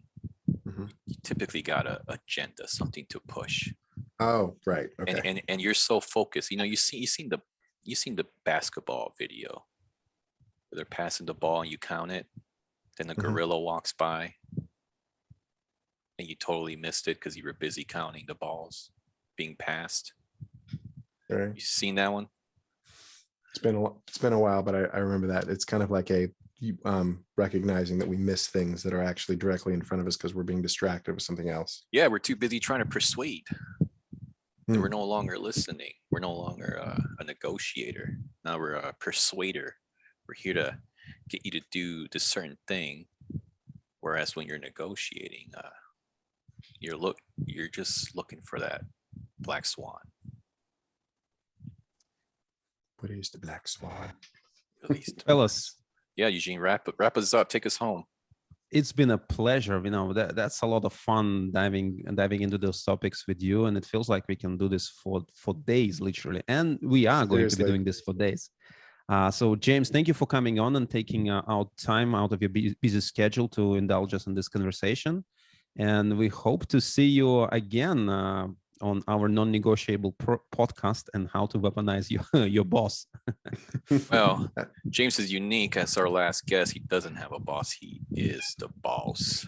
Mhm. you typically got an agenda, something to push. Oh, right. Okay. And you're so focused. You seen the basketball video where they're passing the ball and you count it. Then the Mhm. gorilla walks by and you totally missed it because you were busy counting the balls being passed. Right. You seen that one? It's been a while, but I remember that. It's kind of like recognizing that we miss things that are actually directly in front of us because we're being distracted with something else. Yeah, we're too busy trying to persuade. Hmm. We're no longer listening. We're no longer a negotiator. Now we're a persuader. We're here to get you to do this certain thing. Whereas when you're negotiating, you're just looking for that black swan. What is the black swan? At least. Fellas, Yeah, Eugene, wrap us up. Take us home. it's been a pleasure. That's a lot of fun diving into those topics with you, and it feels like we can do this for days, literally. And we are going to be Seriously. doing this for days. So James, thank you for coming on and taking out time out of your busy schedule to indulge us in this conversation. And we hope to see you again on our non-negotiable podcast and how to weaponize your boss. Well, James is unique as our last guest. He doesn't have a boss. He is the boss.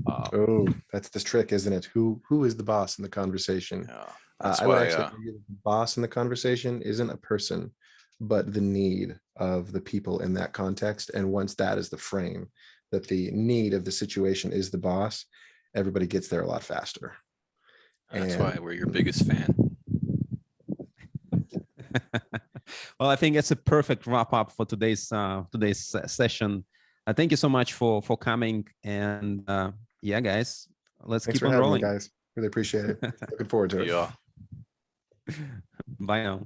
Oh, that's the trick, isn't it? Who is the boss in the conversation? That's I would why. actually argue that the boss in the conversation isn't a person, but the need of the people in that context. And once that is the frame, that the need of the situation is the boss, everybody gets there a lot faster. That's why we're your biggest fan. Well, I think it's a perfect wrap up for today's session. Thank you so much for coming, and yeah, guys, let's Thanks keep for on having rolling. me, guys. Really appreciate it. Looking forward to it. Yeah. Bye now.